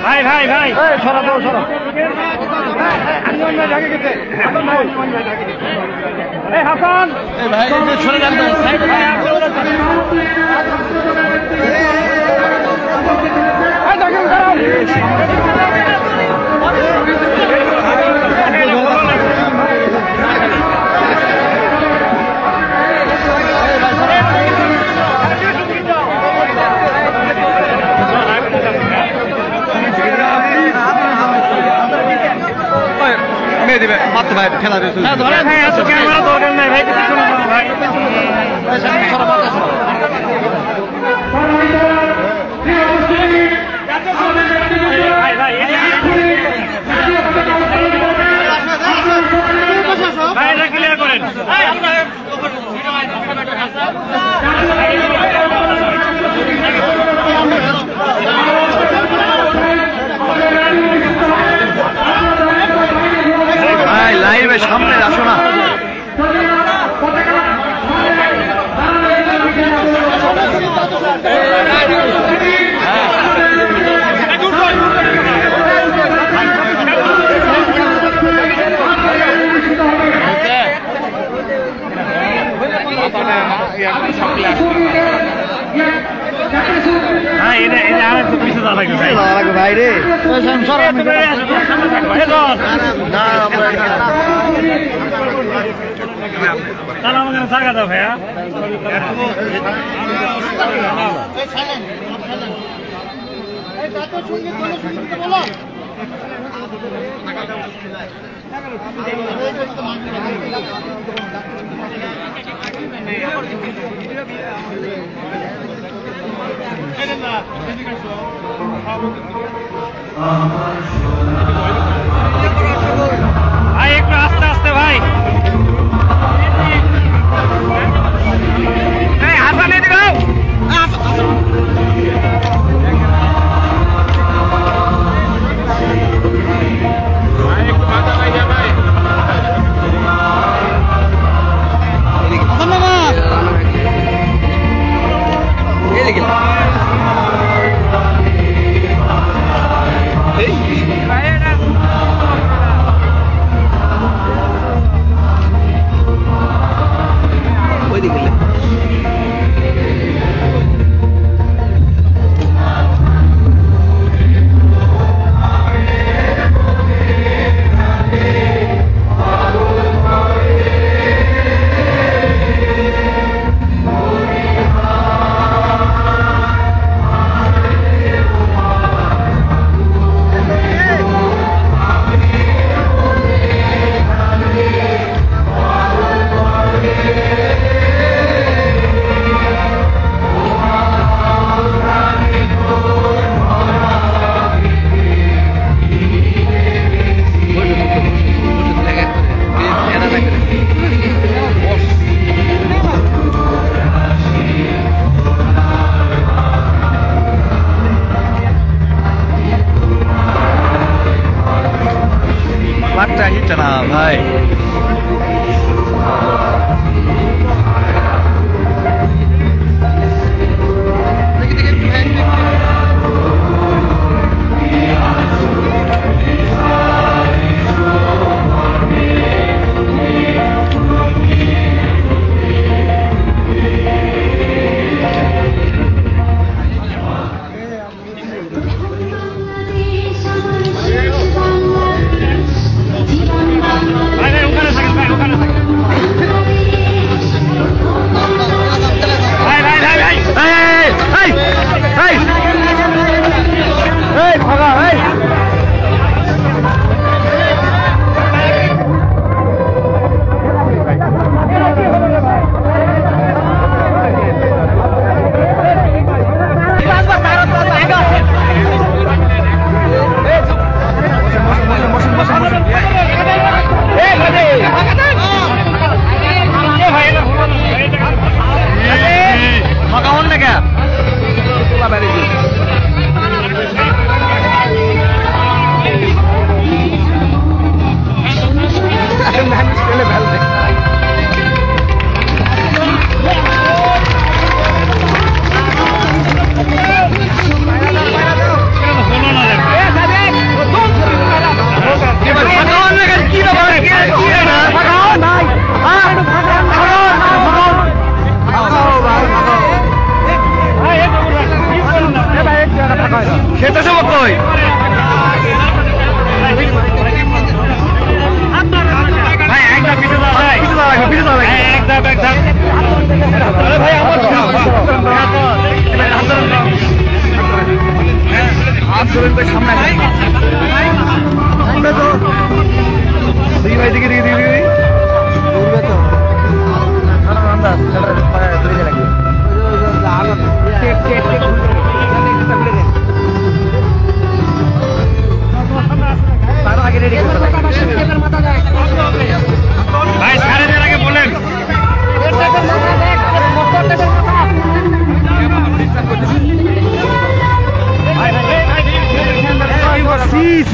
ভাই ভাই ভাই সরা দাও সরা হাসান ভাই সরে যান দিবে মারতে ভাই খেলা দিয়েছে ধরে ভাই এত ক্যামেরা দরকার নাই ভাই কিছু শোনা ভাই ভাই এটা ক্লিয়ার করেন লাইভে সামনে আসো না ভাই রে তাহলে আমাকে থাকা দাও ভাইয়া ভাই একটু আস্তে আস্তে ভাই হাসান এদিকে ভাই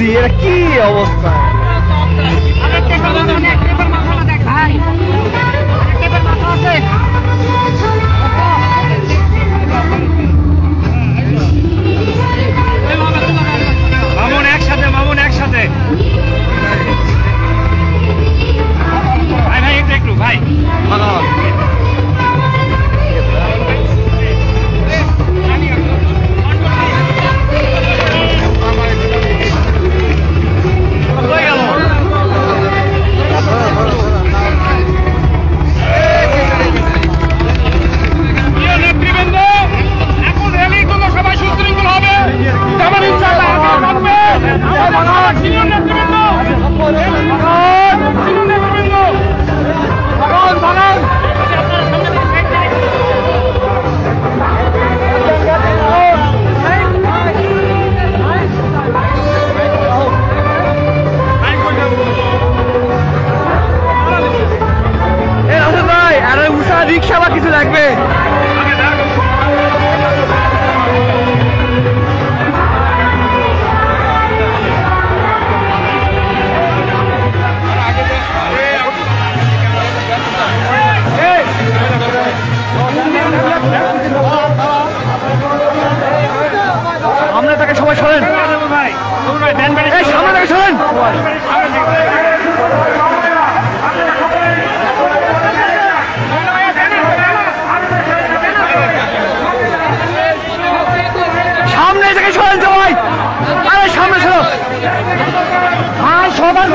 দেখছি এটা কি অবস্থা। মামুন একসাথে, মামুন একসাথে। ভাই ভাই একটু একটু ভাই। রিক্সা বা কিছু লাগবে? সামনে থেকে সবাই সরেন, সামনে থেকে সরেন। সামনে থেকে সরেন সবাই, আরে সামনে সরো। হ্যাঁ সবার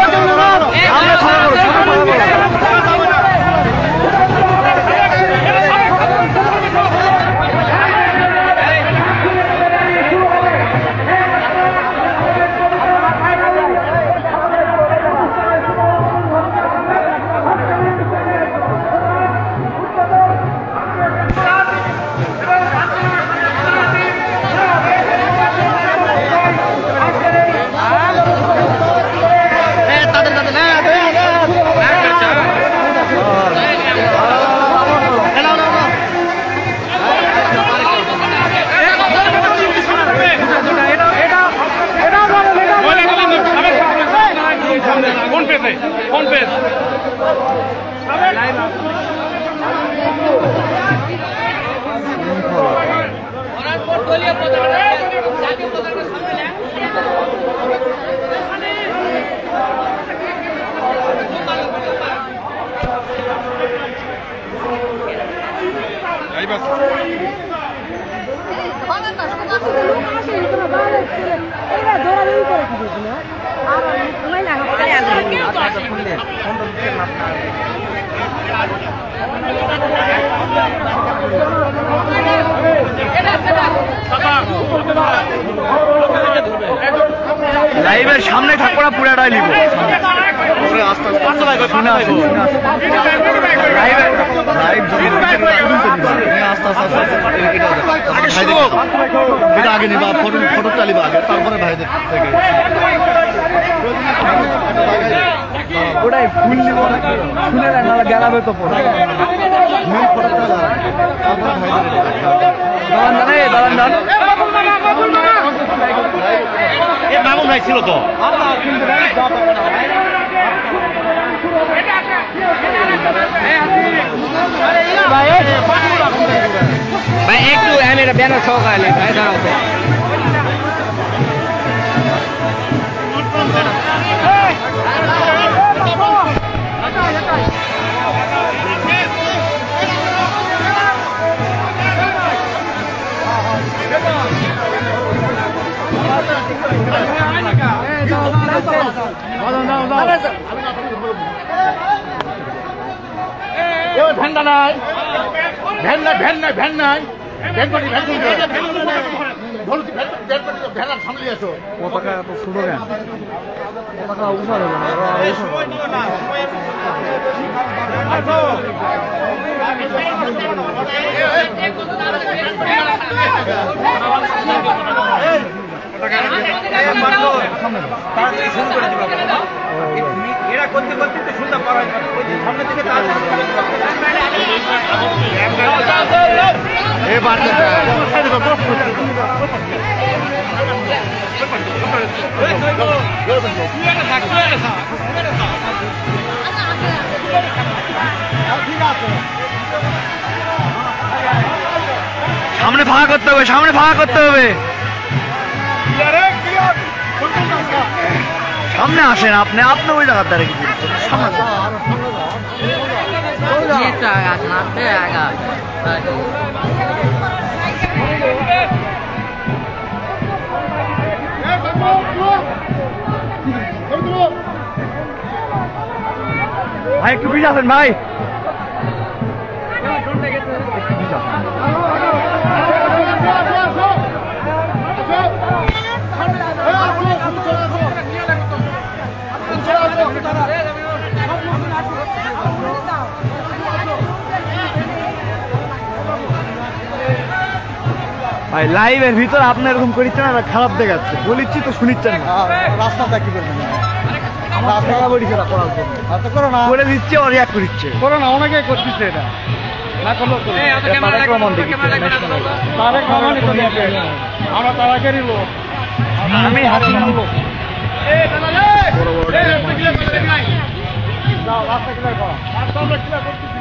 লাইভের সামনে থাকবো না, পুরাটাই নিব। আগে নিবা, ফটো নিবা আগে, তারপরে ভাইদের থেকে ওটাই ফুল নিব নাকি শুনে না গেলাবে তো মামুন ভাই ছিল তো। ভাই একটু আমি এটা ব্যানার সহকারে ভাই দাঁড়াতে ভ্যান নাই, ভ্যান নাই, ভ্যান নাই, ভ্যান নাই, ভ্যান পাটি, ভ্যান ভ্যান সামনে আসো। পতাকা এত ছোট কেন? পতাকা উঠানো এরা করতে করতে তো শুনতে পারা সামনে থেকে এবার সামনে ফাঁকা করতে হবে, সামনে ফাঁকা করতে হবে। সামনে আসেন আপনি, আপনি ওই জায়গার দ্বারা কি ভাই একটু পিছিয়ে আসেন ভাই। ভাই লাইভের ভিতর আপনি এরকম করিচ্ছেন আর খারাপ দেখাচ্ছে, বলিচ্ছি তো শুনিচ্ছেন না। রাস্তাটা কি করবেন বলে দিচ্ছে, ও রিয়াক্ট করছে, করো না, অনেকে করতেছে এটা না করলো। আমরা তারাকেরই লোক, আমি হাসি লোক। রাস্তা ক্লিয়ার করা, রাস্তা আমরা ক্লিয়ার করতেছি।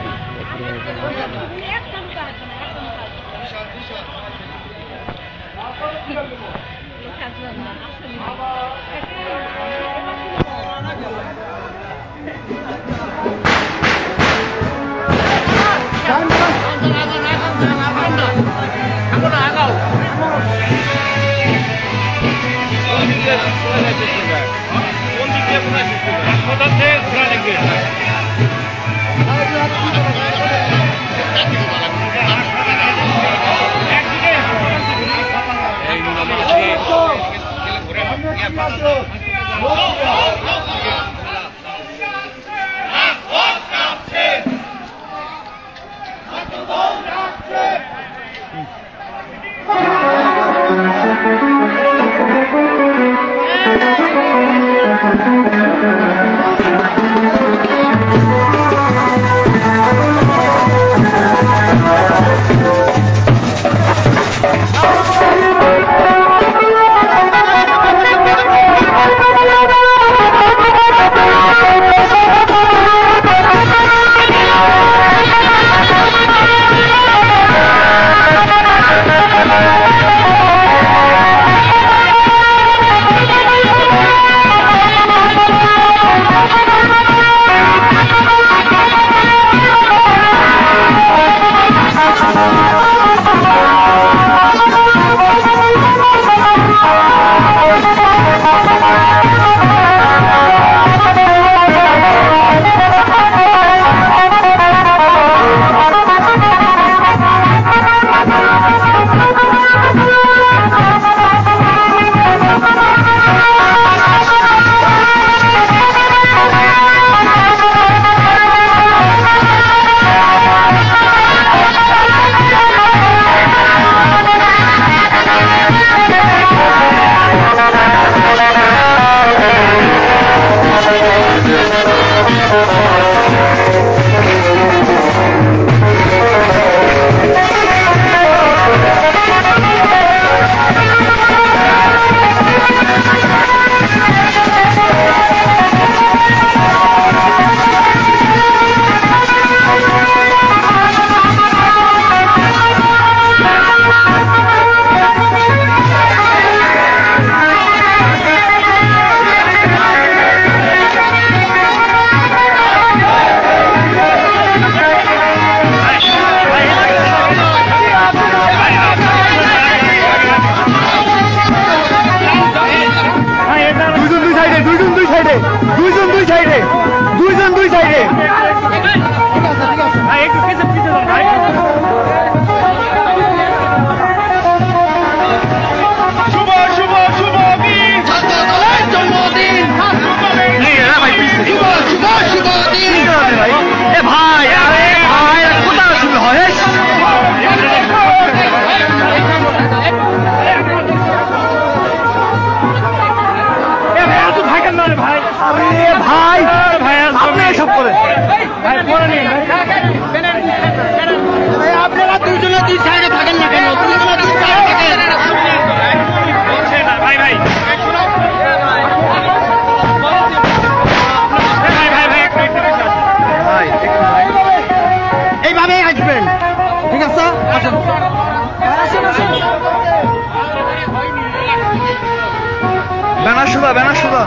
ব্যানার শুধু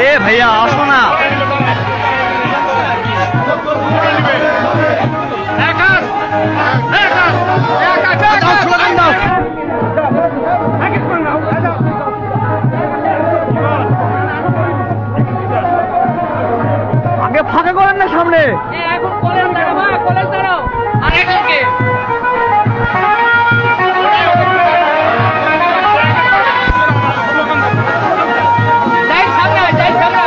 এ ভাইয়া আসো না। আগে ফাঁকা করেন না সামনে। এখন কলেজ দাঁড়াও আর একসঙ্গে যাই সামনে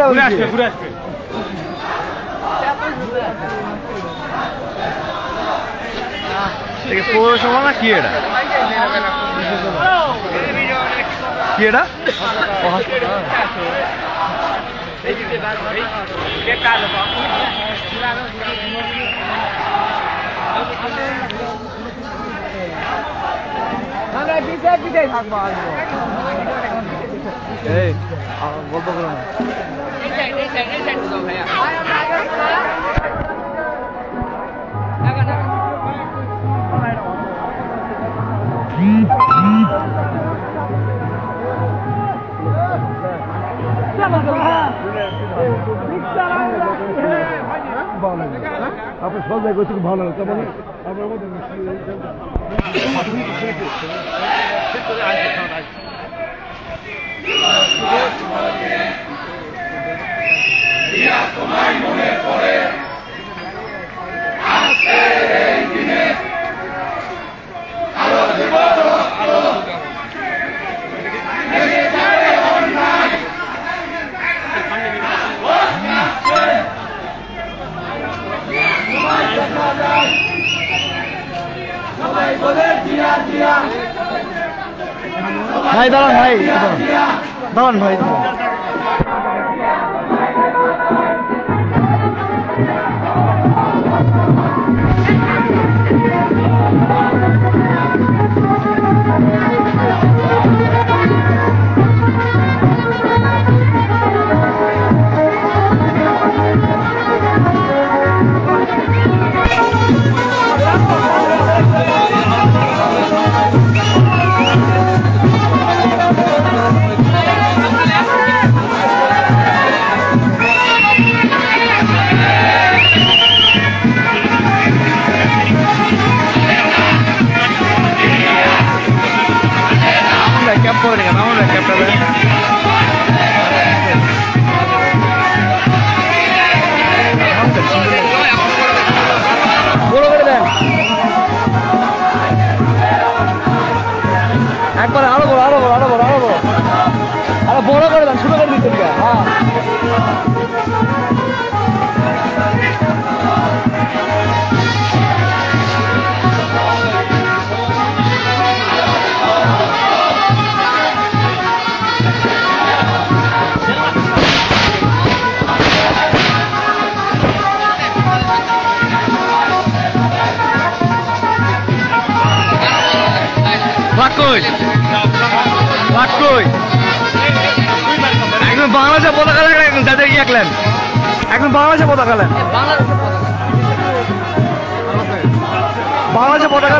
ঘুরে আসবে ঘুরে আসবে পৌরসভা না কি এটা কি এটা আমরা পিছে থাকবো এই গল্প করো না এই সাইড তো ভাইয়া আপনার সব জায়গায় থেকে ভালো লাগে কেমন তোমায় মনে পড়ে ভাই দাঁড়ান ভাই দাঁড়ান ভাই একবার আরো বড় আরো বড় আরো বড় আরো বড় আরো বড় করে দেন ছোট করে দিতে হ্যাঁ একদম বাংলাদেশের পতাকা লাগলেন যাদের ইয়াকলেন একদম বাংলাদেশের পতাকা লেন বাংলাদেশের পতাকা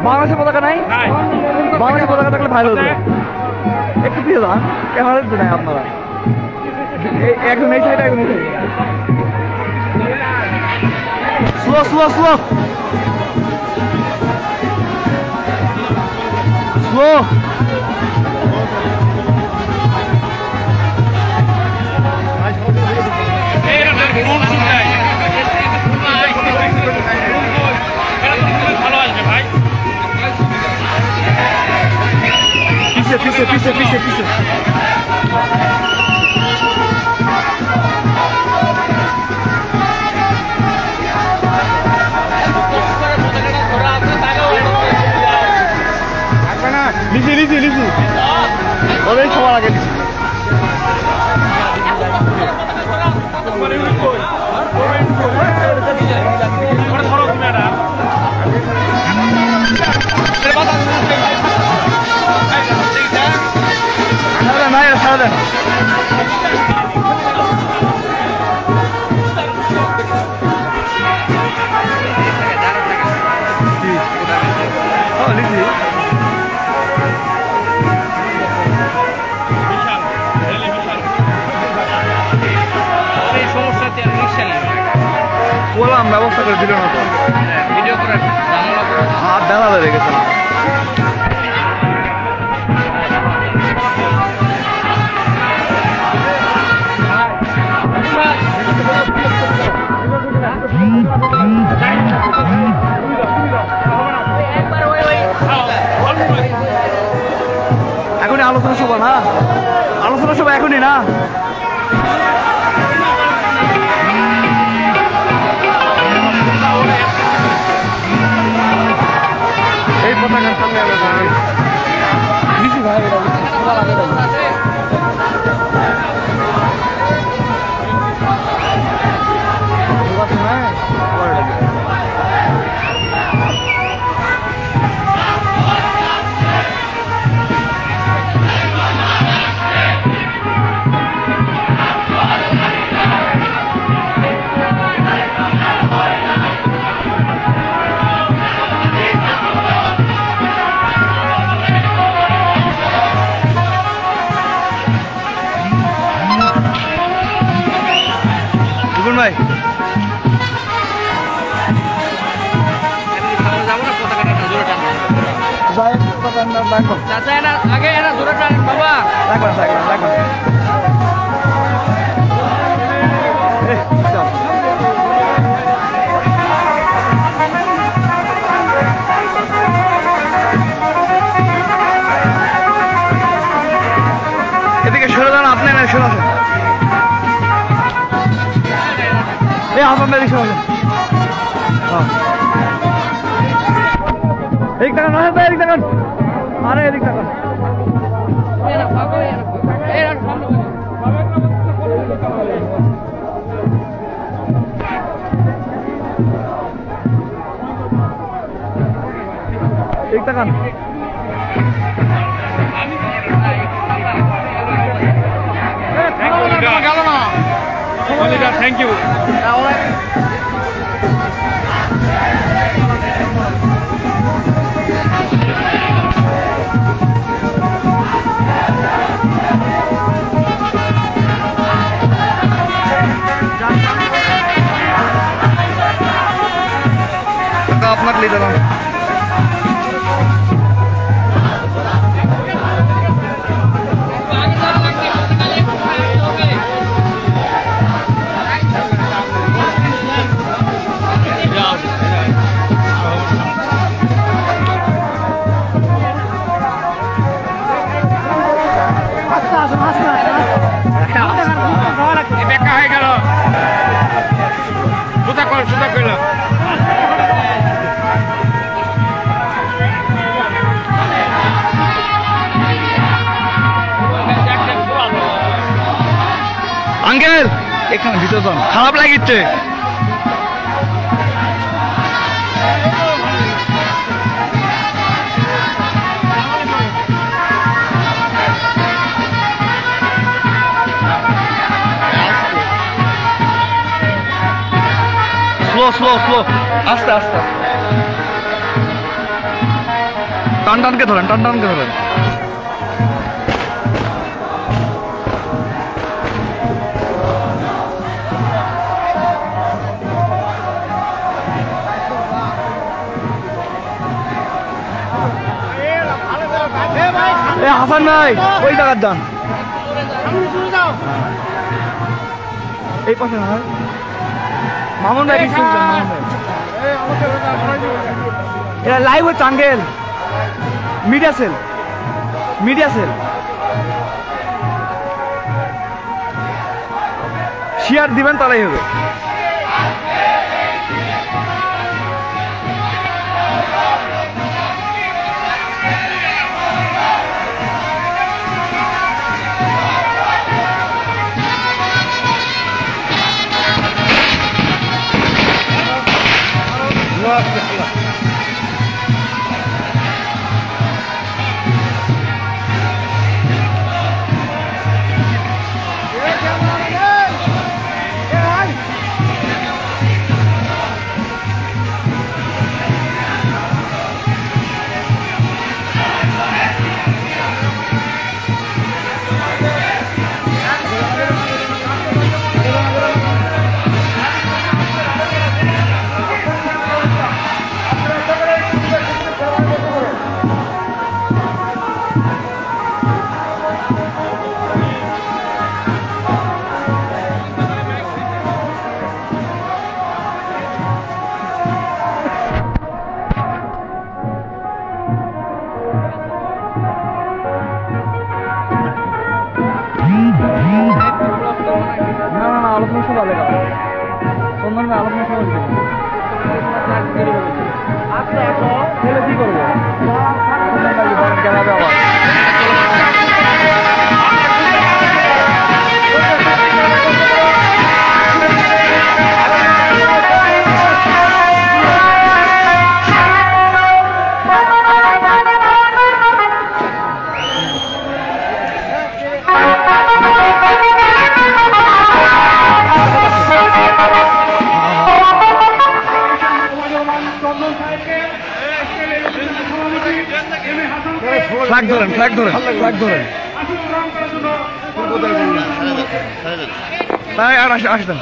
বাংলাদেশের পতাকা নাই বাংলাদেশের পতাকা থাকলে ভালো হতো একটু দিয়ে দান ক্যামেরা দিতে নাই আপনারা একদম এই সাইড একদম এই side slow slow slow slow Pise, pise, pise, pise. Lisi, lisi, lisi. Oleh semua lagi. Salah. Oh, lisi. বললাম ব্যবস্থা করে দিল না তো ভিডিও করে হাত ডালা ধরে গেছে এখনই আলোচনা সভা না আলোচনা সভা এখনই না এই পতাকার সামনে ভাই ভাই আগে এরা জোরে টানেন বাবা। এদিকে সরে দাঁড়ান, আপনি না সরে আসেন। আপনার এদিক সরে আসেন। এদিক তাকান, এদিক তাকান, আরে এদিক তাকান। এদিক তাকান। গেল না থ্যাংক ইউ। আপনাকে নিয়ে দিলাম। দেখা হয়ে গেল, সুতা করল। আঙ্কেল এখানে ভিতরে যান, খারাপ লাগিচ্ছে। স্লো আস্তে আস্তে টানকে ধরেন। হাসান ভাই ওই জায়গার যান, এই পাশে হয় মামুন ভাই। এরা লাইভ হচ্ছে আঙ্কেল, মিডিয়া সেল শেয়ার দিবেন তাহলেই হবে। তাহলে কি করবো? কেন হবে আবার? ফ্ল্যাগ ধরেন, ফ্ল্যাগ ধরেন, ফ্ল্যাগ ধরেন। তাই আর আসতেন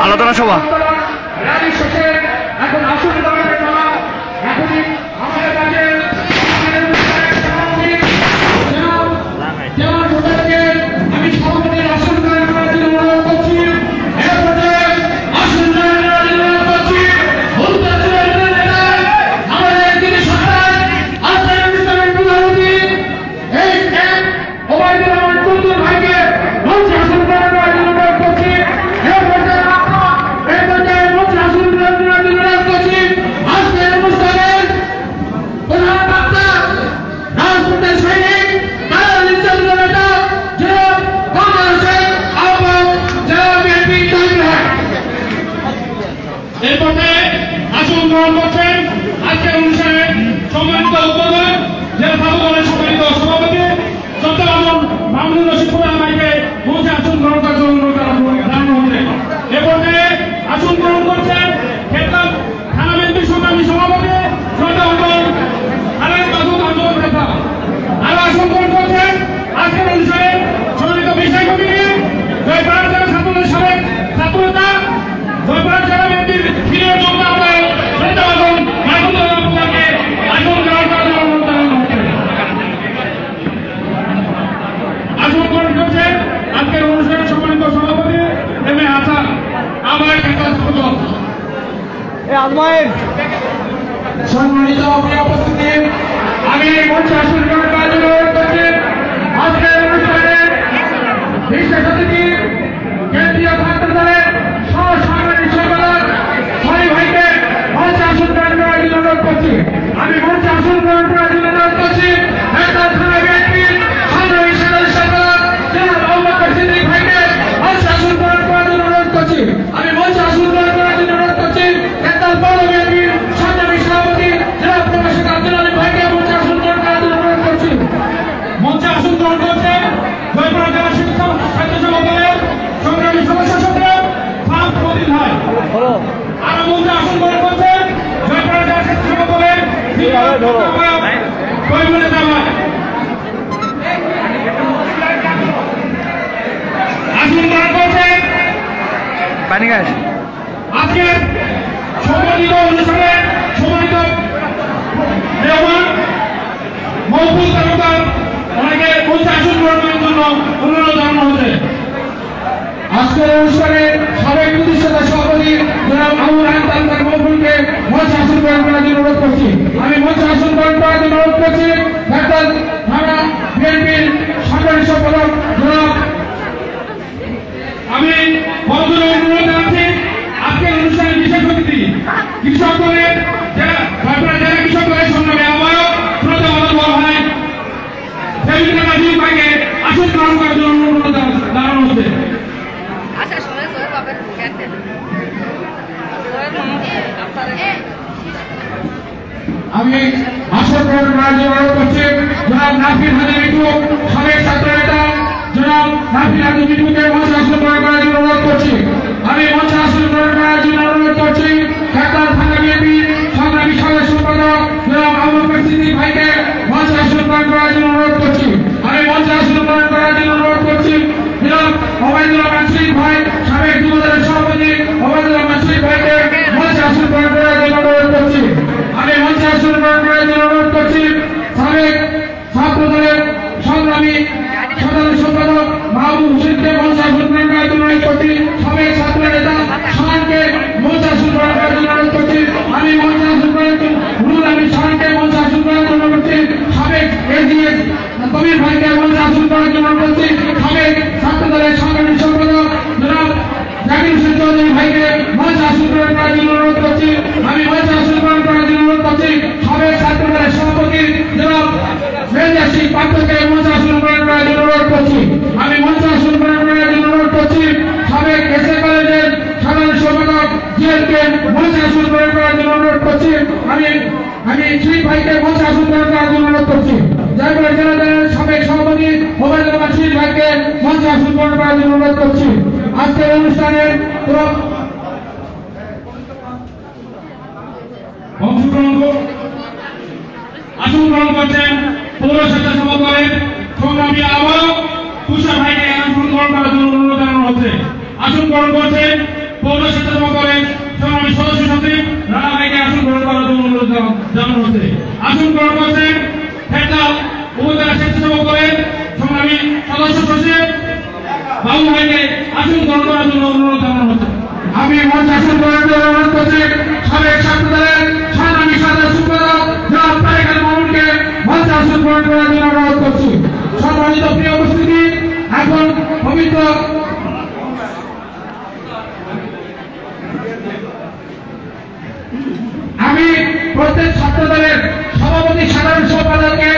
আলোচনা সভা। এখন আসুন আমি সভাপতির আসন গ্রহণ করার জন্য অনুরোধ করছি। আমাদের যিনি সরকার আজকের অনুষ্ঠানের প্রধানমন্ত্রী এই ওবায়দুর রহমান চৌধুরী ভাইকে মঞ্চে আসন গ্রহণ করার জন্য অনুরোধ করছি। এই পর্যায়ে মঞ্চে আসন গ্রহণ করার জন্য অনুরোধ করছি। আজকের অনুষ্ঠানের প্রধান বক্তা রাজপথের সৈনিক এরপরে আসন গ্রহণ করছেন আজকের অনুষ্ঠানে সম্মানিত উদ্বোধক জেলা সাধুদলের সম্মানিত সভাপতি চট্টগ্রাম মামুনুর রশিদ প্রধান ভাইকে মঞ্চে আসন গ্রহণ করার জন্য অনুরোধ জানানো হচ্ছে। এরপরে আসন গ্রহণ করছেন খেতাব থানা বিএনপির সংগ্রামী সভাপতি আন্দোলন নেতা। আরো আসন গ্রহণ করছেন আজকের অনুষ্ঠানে সম্মানিত বিষয় কমিটি জয়পাড়া জেলা ছাত্রদের সাবেক ছাত্রনেতা জয়পাড়া জেলা বিএনপির সিনিয়র যুগ্ম আহ্বায়ক আসন গ্রহণ করার জন্য অনুরোধ জানানো হচ্ছে। আসন গ্রহণ করছেন আজকের অনুষ্ঠানের সম্মানিত সভাপতি এম এ হাসান আমার সম্মানিত উপস্থিতি আমি মঞ্চে আসন গ্রহণ করার জন্য অনুরোধ করছি। আজকের অনুষ্ঠানে বিশেষ অতিথি কেন্দ্রীয় ছাত্র দলের সহসাংগঠনিক সম্পাদক ছয় ভাইকে মঞ্চে আসন গ্রহণ করার জন্য অনুরোধ করছি। আমি মঞ্চে আসন গ্রহণ করার জন্য অনুরোধ করছি থানা বিএনপির সংগ্রামী সাধারণ সম্পাদক জনাব আবু বকর সিদ্দিক ভাইকে মঞ্চে আসন গ্রহণ করার জন্য অনুরোধ করছি। আমি মঞ্চে আসন গ্রহণ করার জন্য অনুরোধ করছি পৌর বিএনপির সংগ্রামী সভাপতি জনাব প্রকাশক আব্দুল আলী ভাইকে মঞ্চে আসন গ্রহণ করার জন্য অনুরোধ করছি। মঞ্চে আসন গ্রহণ করছে জয়পুরা জেলা শিক্ষক ছাত্র সভা দলের সংগ্রামী সদস্য সত্র মদিন ভাই। আর মঞ্চে আসন গ্রহণ করছে জয়পুরা জেলা ছাত্র সভা দলের আসন গ্রহণ করছে আজকে সম্মানিত অনুষ্ঠানে সম্মানিত মেহমান মহবুব তালুকদার অনেকে মঞ্চে আসন গ্রহণ করার জন্য অনুরোধ জানানো হচ্ছে। আজকের অনুষ্ঠানে সাবেক প্রতিষ্ঠাতা সভাপতি জনাব আবুল আহম তালুকদার মহবুবকে মঞ্চে আসন গ্রহণ করার জন্য অনুরোধ করছি। আমি মঞ্চে আসন গ্রহণ করার জন্য অনুরোধ করছি থানা বিএনপির সাংগঠনিক সম্পাদক জনাব আমি বন্ধুদের অনুরোধ জানাচ্ছি আজকের অনুষ্ঠানের বিশেষ অতিথি কৃষক দলের জেলা কৃষক দলের সংগ্রামী আহ্বায়ক শ্রদ্ধা বড় ভাই ভাইকে আসন গ্রহণ করার জন্য অনুরোধ জানানো হচ্ছে। আমি আসন গ্রহণ করার জন্য অনুরোধ করছি জনাব নাফির হাজি মিঠু সাবেক ছাত্র নেতা জনাব নাফির হাজি মিঠুকে মঞ্চে আসন গ্রহণ করার জন্য অনুরোধ করছি। আমি মঞ্চে আসন গ্রহণ করার জন্য অনুরোধ করছি থানা বিএনপি সংগ্রামী সাধারণ সম্পাদক জনাব আবু বকর সিদ্দিক ভাইকে মঞ্চে আসন গ্রহণ করার জন্য অনুরোধ করছি। আমি মঞ্চে আসন গ্রহণ করার জন্য অনুরোধ করছি জনাব ওবায়দুর রহমান শরীফ ভাই সাবেক যুবদলের সভাপতি ওবায়দুর রহমান শরীফ ভাইকে মঞ্চে আসন গ্রহণ করার জন্য অনুরোধ করছি। আমি মঞ্চে আসন গ্রহণ করার জন্য অনুরোধ করছি সাবেক ছাত্র দলের সংগ্রামী সাধারণ সম্পাদক মাহবুব হোসেনকে মঞ্চে আসন গ্রহণ করার জন্য অনুরোধ করছি। সাবেক ছাত্র নেতা শাহানকে মঞ্চে আসন গ্রহণ করার জন্য অনুরোধ করছি। আমি আমি শহীদ ভাইকে মঞ্চে আসন গ্রহণ করার জন্য অনুরোধ করছি। জয়পুর জেলা দলের সাবেক সভাপতি ওবায়দুল রহমান শহীদ ভাইকে মঞ্চে আসন গ্রহণ করার জন্য অনুরোধ করছি। আজকের অনুষ্ঠানে আসন গ্রহণ করছেন পৌর স্বেচ্ছাসেবক দলের সংগ্রামী আহ্বায়ক তুষার ভাইকে আসন গ্রহণ করার জন্য অনুরোধ জানানো হচ্ছে। আসন গ্রহণ করছেন পৌর স্বেচ্ছাসেবক দলের সংগ্রামী সদস্য সচিব রানা ভাইকে আসন গ্রহণ করার জন্য অনুরোধ জানানো হচ্ছে। আসন গ্রহণ করছেন ফেডাল উপজেলা স্বেচ্ছাসেবক দলের সংগ্রামী সদস্য সচিব বাবু ভাইকে আসন গ্রহণ করার জন্য অনুরোধ জানানো হচ্ছে। আমি মঞ্চে আসন গ্রহণ করার অনুরোধ করছি সাবেক ছাত্র দলের সংগ্রামী সাধারণ সম্পাদক জনাব তারেক আল মামুনকে মঞ্চে আসন গ্রহণ করার জন্য অনুরোধ করছি। সম্মানিত প্রিয় উপস্থিতি, এখন পবিত্র আমি প্রত্যেক ছাত্র দলের সভাপতি সাধারণ সম্পাদককে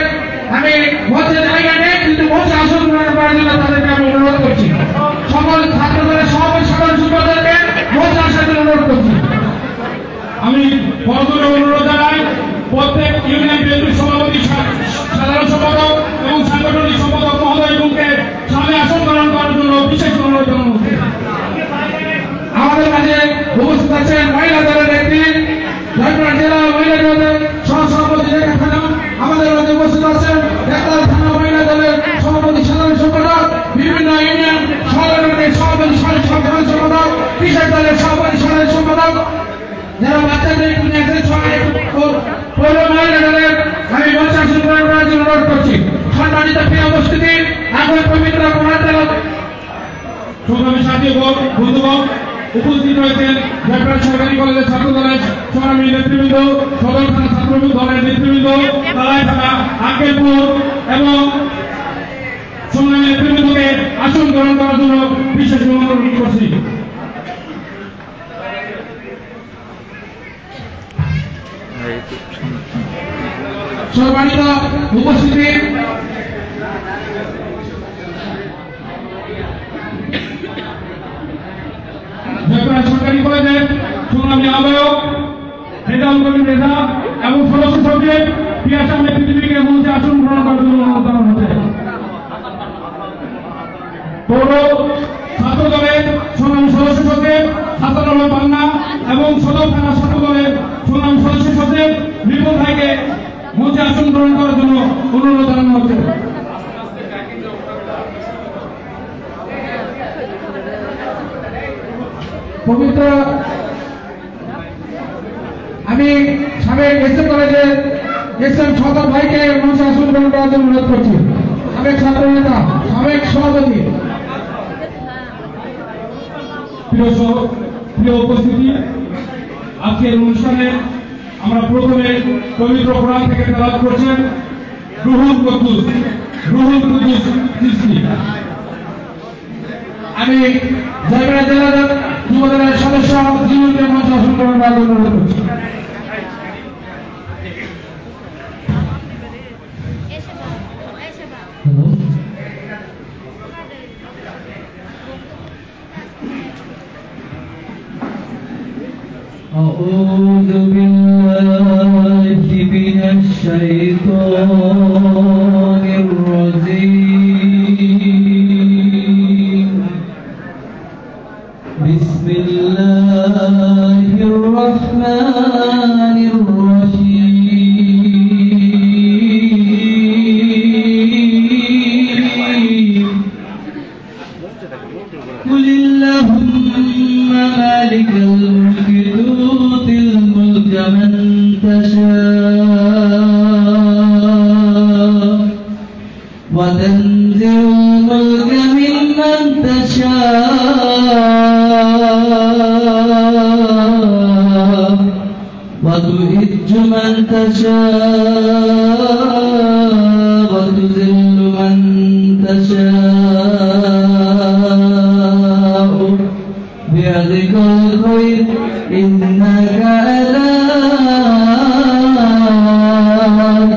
আমি মঞ্চে জায়গা নেই, কিন্তু মঞ্চে আসন গ্রহণ করার জন্য তাদেরকে আমি অনুরোধ করছি। সকল ছাত্র দলের সভাপতি সাধারণ সম্পাদককে মঞ্চে আসার জন্য অনুরোধ করছি। আমি বড়জোরে অনুরোধ জানাই প্রত্যেক ইউনিয়ন বিএনপির সভাপতি সাধারণ সম্পাদক এবং সাংগঠনিক সম্পাদক মহোদয়গণকে সামনে আসন গ্রহণ করার জন্য বিশেষ অনুরোধ জানানো হচ্ছে। আমাদের মাঝে উপস্থিত আছেন মহিলা দলের নেত্রী জয়পুর জেলা মহিলা দলের সহসভাপতি রেখা খানম, আমাদের মাঝে উপস্থিত আছেন বেতাল থানা মহিলা দলের সভাপতি সাধারণ সম্পাদক, বিভিন্ন ইউনিয়ন সংগঠনের সভাপতি সাধারণ সম্পাদক, কৃষক দলের সভাপতি সাধারণ সম্পাদক, যারা বাচ্চাদের পৌর মহিলা দলের আমি মঞ্চে আসন গ্রহণ করার জন্য অনুরোধ করছি। সম্মানিত প্রিয় উপস্থিতি, এখন পবিত্র সংগ্রামী সাথী বন্ধুগণ উপস্থিত রয়েছেন জয়পুর সরকারি কলেজের ছাত্র দলের সংগ্রামী নেতৃবৃন্দ, সদর থানা ছাত্র দলের নেতৃবৃন্দ, তালাই থানা আঙ্কেলপুর এবং সংগ্রামী নেতৃবৃন্দকে আসন গ্রহণ করার জন্য বিশেষ অনুরোধ করছি। সম্মানিত উপস্থিতি, জয়পুর সরকারি কলেজের সংগ্রামী আহ্বায়ক ফেডাল কমিটির নেতা এবং সদস্য সচিব পিয়াস আহমেদ পৃথিবীকে মঞ্চে আসন গ্রহণ করার জন্য অনুরোধ জানানো হচ্ছে। পৌর ছাত্র দলের সংগ্রামী সদস্য সচিব হাসান আলম পান্না এবং সদর থানা ছাত্র দলের সংগ্রামী সদস্য সচিব বিপুল ভাইকে মঞ্চে আসন গ্রহণ করার জন্য অনুরোধ জানানো হচ্ছে। পবিত্র আমি সাবেক এসএম কলেজের এসএম সদর ভাইকে মঞ্চে আসন গ্রহণ করার জন্য অনুরোধ করছি। সাবেক ছাত্র নেতা, সাবেক সভাপতি। প্রিয় উপস্থিতি, আজকের অনুষ্ঠানে আমরা প্রথমে পবিত্র কোরআন থেকে তেলাওয়াত করছেন রুহুল কুদ্দুস চিশতি। আমি জয়পুর জেলা যুব দলের সদস্য জীবনকে মঞ্চে আসন গ্রহণ করার জন্য অনুরোধ করছি। أعوذ بالله من الشيطان الرجيم بسم الله الرحمن الرحيم قل اللهم مالك الملك تؤتي الملك من تشاء وتنزع الملك ممن تشاء وتعز من تشاء وتذل من تشاء بيدك الخير إنك على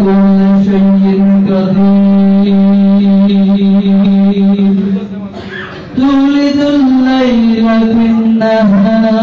كل شيء قدير تولد الليل في النهار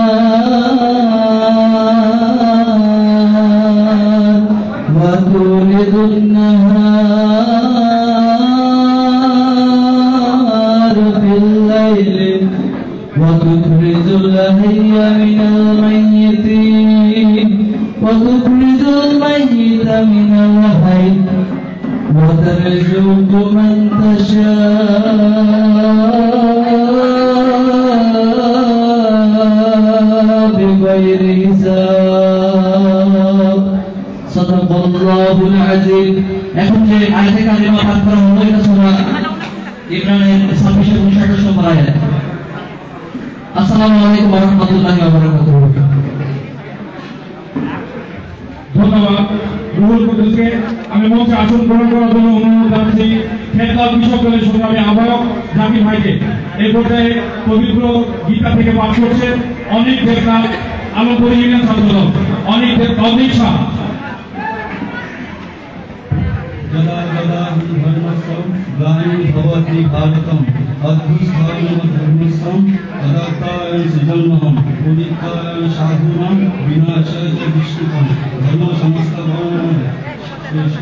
من الحي وترزق من تشاء بغير حساب صدق الله العظيم এখন যে আয়াতে কারিমা পাঠ করা হলো এটা সূরা ইমরানের 26 এবং 27 নম্বর আয়াত আসসালামু আলাইকুম ওয়া রাহমাতুল্লাহি ওয়া বারাকাতুহু ধন্যবাদ রুহুল কুদ্দুসকে আমি মঞ্চে আসন গ্রহণ করার জন্য অনুরোধ জানাচ্ছি খেতলাল কৃষক দলের সংগ্রামী আহ্বায়ক জাকির ভাইকে এই পর্যায়ে পবিত্র গীতা থেকে পাঠ করছেন অনেক দেবনাথ আলমপুরি ইউনিয়ন ছাত্রদল অনেক শাহ गदा गदा धर्मस्थम गायन भवति भारतम अद्भुतस्थानं धर्मस्थम अदाताय सजन्महम उदिताय साधुनां विनाशाय च विष्णुकं धर्म समस्त भवनं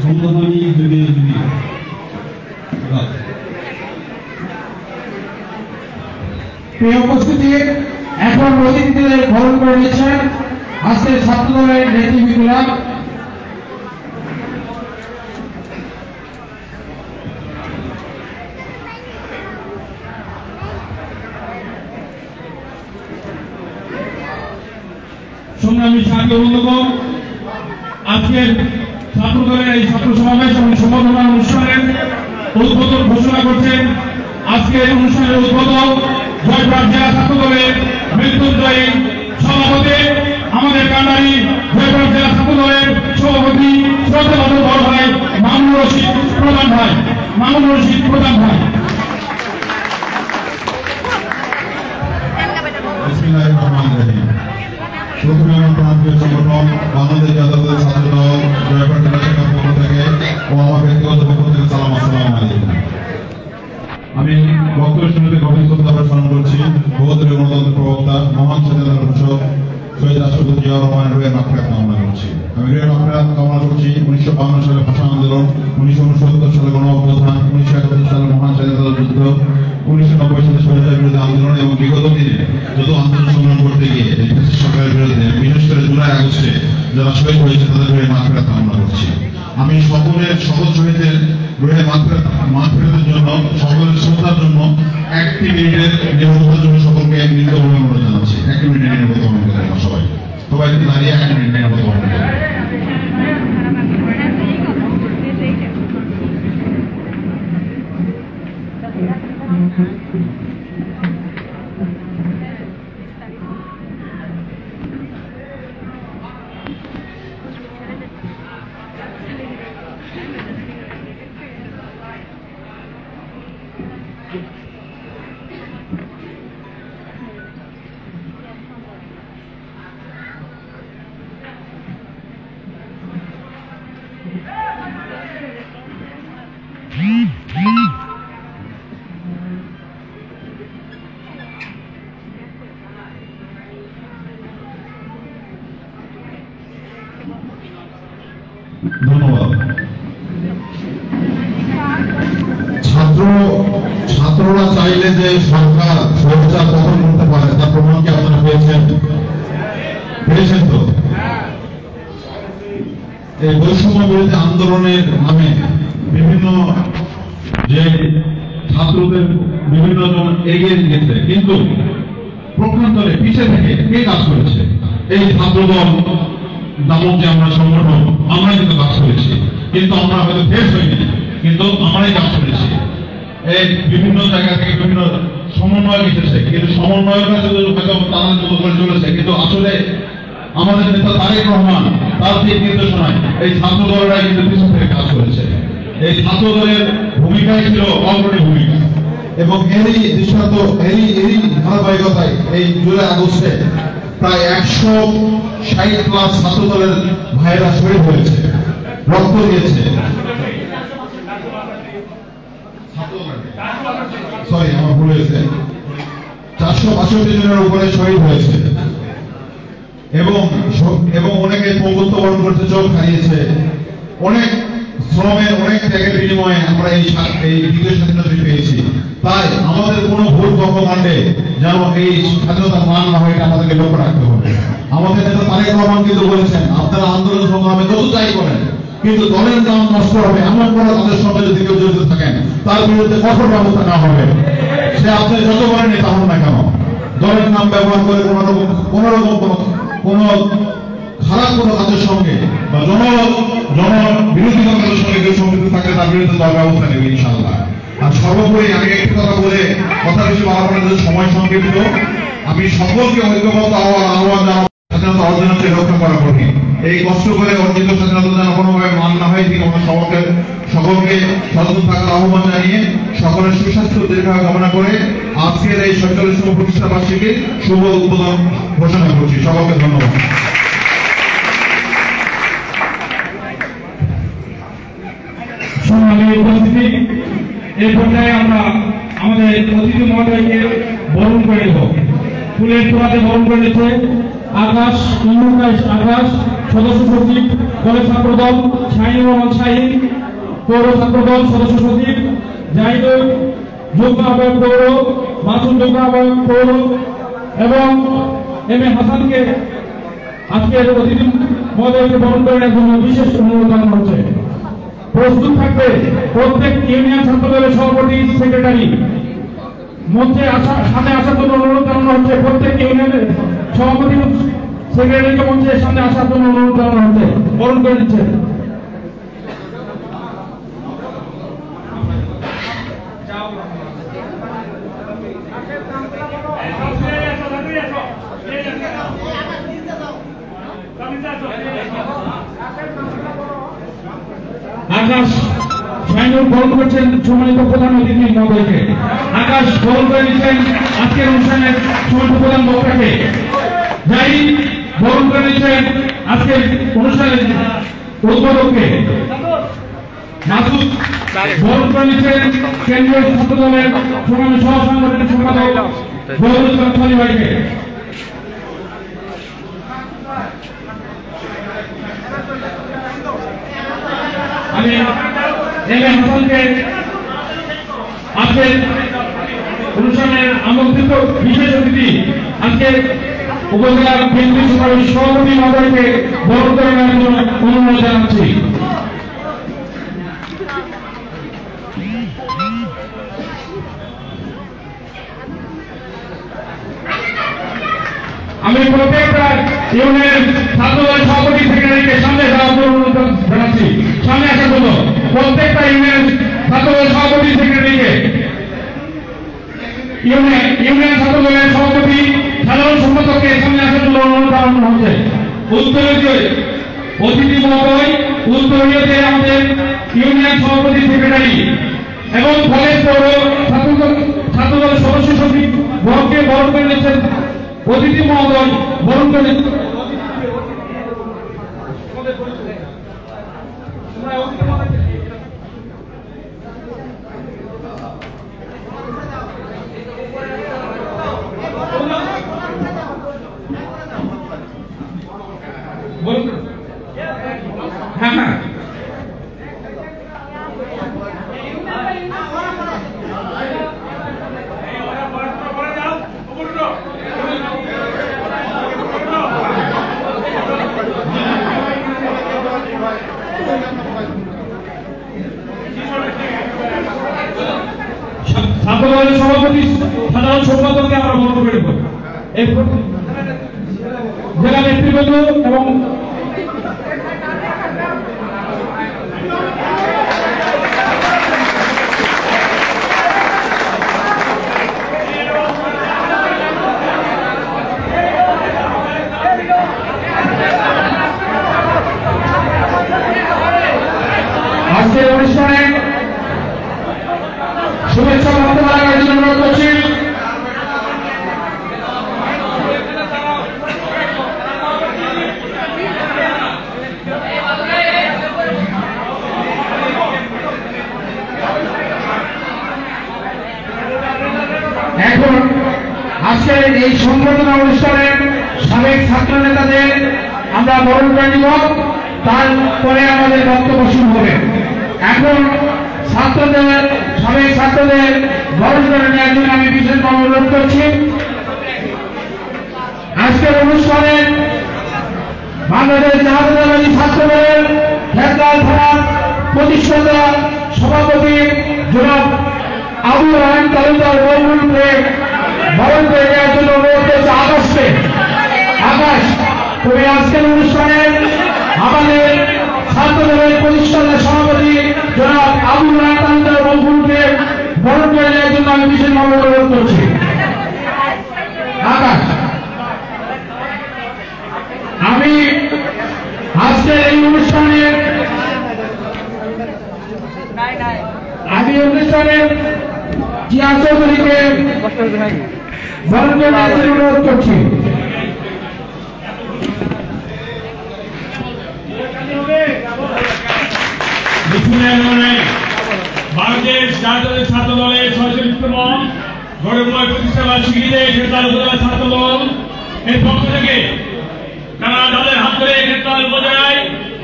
संभवामि जुगे जुगे প্রিয় উপস্থিতি এখন অতিথিদের বরণ করে নিচ্ছেন আজকের ছাত্রদলের নেতৃবৃন্দরা সংগ্রামী সাথী বন্ধুগণ আজকের ছাত্রদলের এই ছাত্র সমাবেশ এবং সম্বর্ধনা অনুষ্ঠানের উদ্বোধন ঘোষণা করছেন আজকের অনুষ্ঠানের উদ্বোধক জয়পুরহাট জেলা ছাত্রদলের মৃত্যুঞ্জয়ী সভাপতি আমাদের কান্ডারি জয়পুরহাট জেলা ছাত্রদলের সভাপতি শ্রদ্ধাভাজন বড় ভাই মামুনুর রশিদ প্রধান ভাই বিসমিল্লাহির রহমানির রহিম। প্রথমে আমার প্রান্তীয় সংগঠন বাংলাদেশ জাতীয়তাবাদী ছাত্রদল জয়পুরহাট জেলা শাখার পক্ষ থেকে ও আমার ব্যক্তিগত পক্ষ থেকে সালাম আসসালামু আলাইকুম। আমি বক্তব্য শুরুতে গভীর শ্রদ্ধা স্মরণ করছি বহুদলীয় গণতন্ত্রের প্রবক্তা মহান স্বাধীনতার ঘোষক শহীদ রাষ্ট্রপতি জিয়াউর রহমানের রুহের মাগফিরাত কামনা করছি। আমি রুহের মাগফিরাত কামনা করছি 1952 সালে ভাষা আন্দোলন, 1969 সালে গণঅভ্যুত্থান, 1971 সালে মহান স্বাধীনতা যুদ্ধ, 1990 সালে স্বৈরাচার বিরোধী আন্দোলন এবং বিগত দিনে যত আন্দোলন সংগ্রাম করতে গিয়ে এই ফ্যাসিস্ট সরকারের বিরুদ্ধে বিশেষ করে জুলাই আগস্টে যারা শহীদ হয়েছে তাদের রুহের মাগফিরাত কামনা করছি। আমি সকল শহীদের রুহের মাগফিরাতের জন্য সকলের শ্রদ্ধার জন্য 1 মিনিটের নিরবতার জন্য সকলকে বিনীতভাবে অনুরোধ জানাচ্ছি। 1 মিনিটের নিরবতা পালন করেন সবাই দাঁড়িয়ে 1 মিনিট নিরবতা পালন করেন। ধন্যবাদ। ছাত্ররা চাইলে যে সরকার স্বৈরাচার পতন করতে পারে তার প্রমাণ কি আপনারা পেয়েছেন তো? এই বৈষম্য বিরোধী আন্দোলনের নামে বিভিন্ন যে ছাত্রদের বিভিন্ন জন এগিয়ে গেছে, কিন্তু প্রক্ষান্তরে পিছিয়ে থেকে কে কাজ করেছে? এই ছাত্রদল নামক যে আমরা সংগঠন, আমরাই কিন্তু কাজ করেছি, কিন্তু আমরা হয়তো ফেস হইনি, কিন্তু আমরাই কাজ করেছি। এই বিভিন্ন জায়গা থেকে বিভিন্ন সমন্বয় এসেছে, কিন্তু সমন্বয়টা শুধু হয়তো তারা যুদ্ধ করে চলেছে, কিন্তু আসলে আমাদের নেতা তারেক রহমান তার দিক নির্দেশনায় এই ছাত্র দলেরা কিন্তু পিছন থেকে কাজ করেছে। এই ছাত্র দলের ভূমিকাই ছিল অগ্রণী ভূমিকা, এবং এরই দৃষ্টান্ত এরই ধারাবাহিকতায় এই জুলাই আগস্টে প্রায় 160+ ছাত্র দলের ভাইয়েরা শহীদ হয়েছে, রক্ত দিয়েছে। আমার ভুল হয়েছে, 462 জনের উপরে শহীদ হয়েছে, এবং অনেকে পঙ্গুত্ব বরণ করতে চোখ হারিয়েছে। অনেক শ্রমের অনেক ত্যাগের বিনিময়ে আমরা এই দ্বিতীয় স্বাধীনতা পেয়েছি। তাই আমাদের কোনো ভুল কর্মকাণ্ডে যেন এই স্বাধীনতার মান না হয়, এটা আমাদেরকে লক্ষ্য রাখতে হবে। আমাদের নেতা তারেক রহমান কিন্তু বলেছেন, আপনারা আন্দোলন সংগ্রামে যত চাই করেন, কিন্তু দলের নাম নষ্ট হবে এমন করে তাদের সঙ্গে যদি কেউ জড়িত থাকেন তার বিরুদ্ধে কঠোর ব্যবস্থা নেওয়া হবে। সে আপনি যত বড় নেতা হন না কেন, দলের নাম ব্যবহার করে কোন রকম কোনো খারাপ কোনো কাজের সঙ্গে বা জন বিরোধী কাজের সঙ্গে কেউ সম্পৃক্ত থাকলে তার বিরুদ্ধে দল ব্যবস্থা নেবে ইনশাআল্লাহ। আর সর্বোপরি আমি একটু কথা বলে কথা বেশি বাড়াবার সময় সংক্ষিপ্ত, আমি সকলকে ঐক্যবদ্ধ আহ্বান জানাবো স্বাধীনতা অর্জনকে রক্ষা করা কঠিন। এই কষ্ট করে অর্জিত স্বাধীনতা যেন কোনোভাবে মান না হয়, ঠিক আমাদের সকলকে সচেতন থাকার আহ্বান জানিয়ে সকলের সুস্বাস্থ্য দীর্ঘায়ু কামনা করে আজকের এই ৪৭তম প্রতিষ্ঠা বার্ষিকীর শুভ উদ্বোধন ঘোষণা করছি। সকলকে ধন্যবাদ। সম্মানীয় উপস্থিতি, এই পর্যায়ে আমরা আমাদের অতিথি মহোদয়কে বরণ করে দেব। ফুলের তোড়াতে বরণ করে দিচ্ছে আকাশ আকাশ, সদস্য সচিব কলেজ ছাত্রদল শাহিনুর রহমান শাহিন, পৌর ছাত্রদল সদস্য সচিব জাহিদুল যুগ্ম আহ্বায়ক পৌর, মাসুদ যুগ্ম আহ্বায়ক পৌর এবং এম এ হাসানকে আজকের অতিথি মহোদয়কে বরণ করে নেওয়ার জন্য বিশেষ অনুরোধ জানানো হচ্ছে। প্রস্তুত থাকবে প্রত্যেক ইউনিয়ন ছাত্রদলের সভাপতি সেক্রেটারি। মঞ্চে সামনে আসার জন্য অনুরোধ জানানো হচ্ছে। প্রত্যেক ইউনিয়নের সভাপতি সেক্রেটারিকে মঞ্চের সামনে আসার জন্য অনুরোধ জানানো হচ্ছে। বরণ করে দিচ্ছে। আকাশ শাহিনুর বরণ করছেন সম্মানিত প্রধান অতিথি মহোদয়কে। আকাশ বরণ করে নিচ্ছেন আজকের অনুষ্ঠানের সম্মানিত প্রধান বক্তাকে। জাহিদ বরণ করে নিচ্ছেন আজকের অনুষ্ঠানের উদ্বোধককে। মাসুদ বরণ করে নিচ্ছেন কেন্দ্রীয় ছাত্র দলের সম্মানিত সহ সাংগঠনিক সম্পাদক বদরুল ইসলাম খলি ভাইকে। আমি এম এ হাসানকে আজকের অনুষ্ঠানের আমন্ত্রিত বিশেষ অতিথি আজকে উপজেলা বিএনপি সভাপতি মহোদয়কে বরণ করে নেওয়ার জন্য অনুরোধ জানাচ্ছি। আমি প্রত্যেকটা ইউনিয়ন ছাত্রদল সভাপতি সেক্রেটারিকে সামনে যাওয়ার জন্য অনুরোধ জানাচ্ছি। সামনে আসার জন্য প্রত্যেকটা ইউনিয়ন ছাত্রদল সভাপতি সেক্রেটারিকে, ইউনিয়ন ছাত্রদলের সভাপতি সাধারণ সম্পাদককে সামনে আসার জন্য অনুরোধ জানানো হচ্ছে। উত্তরীয় অতিথি মহোদয়, উত্তরীয়তে আমাদের ইউনিয়ন সভাপতি সেক্রেটারি এবং কলেজ পৌর ছাত্রদলের সদস্য সচিব বরকে বরণ করে নিচ্ছেন অতিথি মহোদয়। বরণ করে হ্যাঁ হ্যাঁ ছাত্রদলের সভাপতি সাধারণ সম্পাদককে আমরা বরণ করে দেব। জেলা নেতৃবৃন্দ এবং আজকের অনুষ্ঠানে শুভেচ্ছা বক্তব্য রাখার জন্য অনুরোধ করছি। এখন আজকের এই সংবর্ধনা অনুষ্ঠানে সাবেক ছাত্র নেতাদের আমরা বরণ করে নিব, তারপরে আমাদের বক্তব্য শুরু হবে। এখন ছাত্রদের সাবেক ছাত্রদের বরণ করে নেওয়ার জন্য আমি বিশেষভাবে অনুরোধ করছি। আজকের অনুষ্ঠানে বাংলাদেশ জাতীয়তাবাদী ছাত্রদলের শাখার প্রতিষ্ঠাতা সভাপতি জনাব আবু রায়হান তালুকদার মৌলুকে বরণ করে দেওয়ার জন্য অনুরোধ করছে আকাশকে। আকাশ, তুমি আজকের অনুষ্ঠানে আমাদের ছাত্রদলের প্রতিষ্ঠাতা সভাপতি জনাব আবু রায়হান তালুকদার মৌলুকে বরণ করে দেওয়ার জন্য আমি বিশেষভাবে অনুরোধ করছি। আকাশ, আমি আজকের এই অনুষ্ঠানের জিয়া চৌধুরীকে বরণ করে দেওয়ার জন্য অনুরোধ করছি। বাংলাদেশ জাতীয় ছাত্র দলের 46তম গৌরবময় প্রতিষ্ঠা বার্ষিকীতে খেতাল উপজেলা ছাত্র দল এর পক্ষ থেকে তারা তাদের হাত ধরে খেতাল উপজেলায়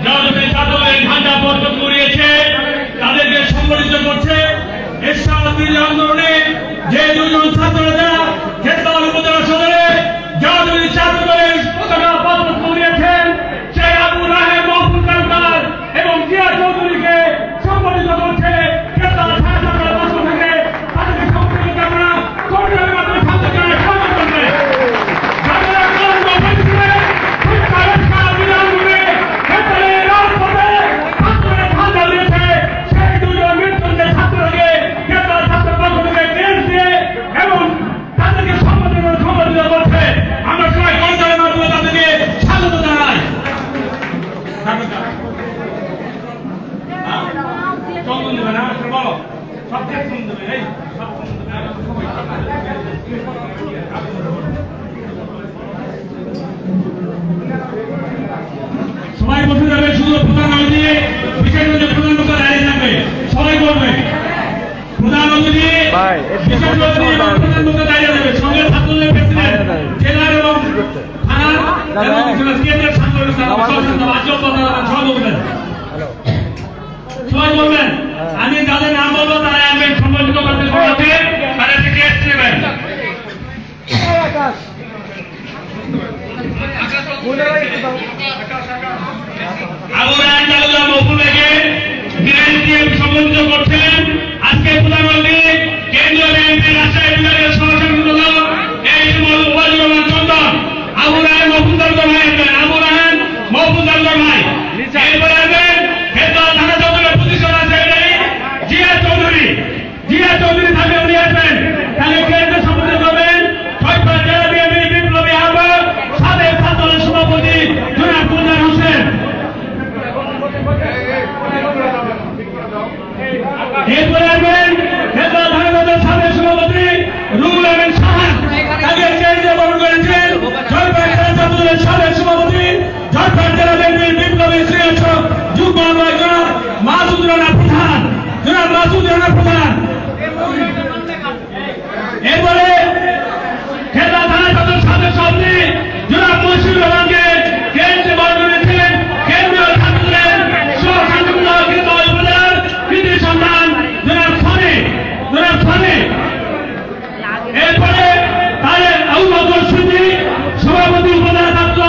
যাদের ছাত্র দলের ঝান্ডা বর্জন করিয়েছে তাদেরকে সম্মানিত করছে। এরশাদ বিরোধী আন্দোলনে যে দুজন ছাত্ররা খেতাল উপজেলা সদরে যাদের ছাত্র দলের পতাকা বর্জন করিয়েছেন সেই আবু রাহে মহফুজ তালুকদার এবং জিয়া চৌধুরীকে সম্মানিত করছে। খেতাল ছাত্রদের পক্ষ থেকে তাদেরকে সম্মানিত করা কর্মীদের মাধ্যমে ছাত্রদের সম্মান করবে। সবাই বসে যাবে, শুধু প্রধান অতিথি বিশেষ প্রধান বক্তা দাঁড়িয়ে থাকবে, সবাই বলবে প্রধান অতিথি বিশেষ অতিথি এবং প্রধান বক্তা দাঁড়িয়ে যাবে। সঙ্গে ছাত্রদের প্রেসিডেন্ট জেলার এবং থানার এবং কেন্দ্রের ছাত্রদের সবাই বলবেন। আমি যাদের নাম বলবো তারা আসবেন, সম্মানিত করতে তাদের থেকে নেবেন। আবু রায়হান তালুকদার মহফুজকে সম্মানিত করছেন। আজকে প্রধানমন্ত্রী কেন্দ্রীয় বিএনপির রাজশাহী বিভাগের সহসভাপতি এই ওয়াজিবুর রহমান চন্দন আবু রায়হান মহফুজ তালুকদার ভাই আসবেন। আবু রায়হান মহফুজ তালুকদার ভাই এরপরে আসবেন খেতাল থানা চৌধুরীর প্রতিষ্ঠাতা সেক্রেটারি জিয়া চৌধুরী। জিয়া চৌধুরী থাকবে, উনি আসবেন। তাহলে কেন্দ্রে সম্বোধন করবেন ছয়পাড়া জেলা বিএনপির বিপ্লবী আহ্বায়ক সাবেক ছাত্রদলের সভাপতি জনাব গুলজার হোসেন। এরপরে আসবেন খেতাল থানা চৌধুরীর সাবেক সভাপতি রুহুল আমিন সাহান। তাকে কেন্দ্রে বরণ করেছেন ছয়পাড়া জেলা ছাত্রদলের সাবেক সভাপতি ঝাড়খণ্ড জেলা বিএনপির বিপ্লবী শ্রেষ্ঠ যুগ্ম আহ্বায়ক জনাব মাসুদ রানা প্রধান। জনাব মাসুদ রানা প্রধান। এরপরে খেতাল থানা চৌধুরীর সাবেক সভাপতি জনাব মশিউর রহমানকে কেন্দ্রে বরণ করেছেন কেন্দ্রীয় ছাত্রদলের সহসংগঠক খেতাল উপজেলার কৃতি সন্তান জনাব সানি। এরপরে তাদের আবু বকর সিদ্দিক সভাপতি উপজেলা ছাত্র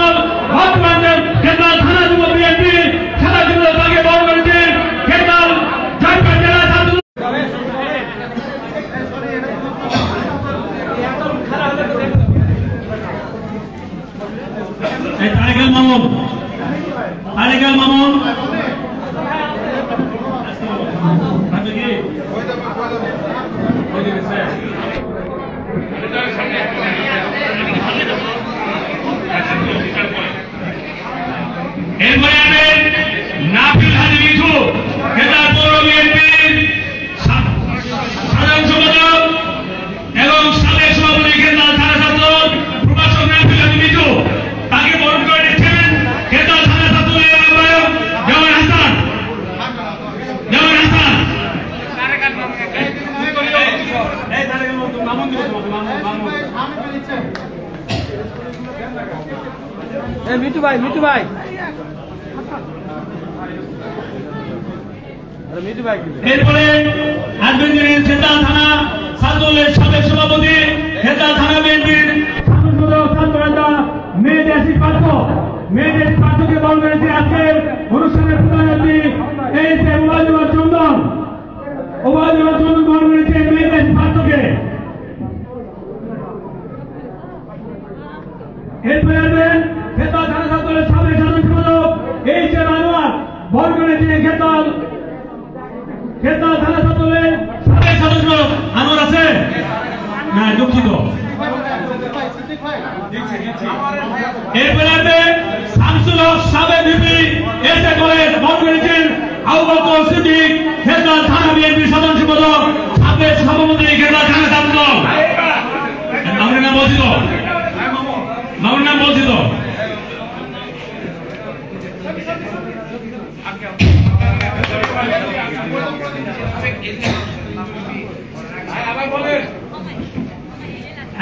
বর্তমান খেতাল থানা যুব বিএনপির সাদা কেন্দ্র তাকে বরণ করেছেন খেতাল ঝাড়খণ্ড জেলা ছাত্র। তারেকুল মামুন এরপরে আসবেন নাফিল হাজি মিঠু খেতাল পৌর বিএনপির সাধারণ সম্পাদক এবং সাবেক সভাপতি খেতাল থানা ছাত্র প্রভাষক নাফিল হাজি মিঠু। তাকে বরণ করে নিচ্ছেন খেতাল থানা ছাত্রদের আহ্বায়ক জামান হাসান। মিঠু ভাই মিঠু ভাই এরপরে আসবেন যিনি খেতাল থানা ছাত্রদলের সাবেক সভাপতি খেতাল থানা বিএনপির ছাত্রনেতা মেয়েদের পাঠ্যকে বরণ করেছে আজকের অনুষ্ঠানের প্রধান অতিথি এই বরণ করেছেন খেতাল থানা ছাত্রদলের সাবেক সদস্য আনোয়ার আছে না দুঃখিত এরপরে শামসুল হক সাবেক ভিপি এসে কলেজ বরণ করেছেন আবু বকর সিদ্দিক খেতাল থানা বিএনপি সাধারণ সম্পাদক সাবেক সভাপতি খেতাল থানা ছাত্রদল আমার নাম বলছি তো মামুর নাম বলছি তো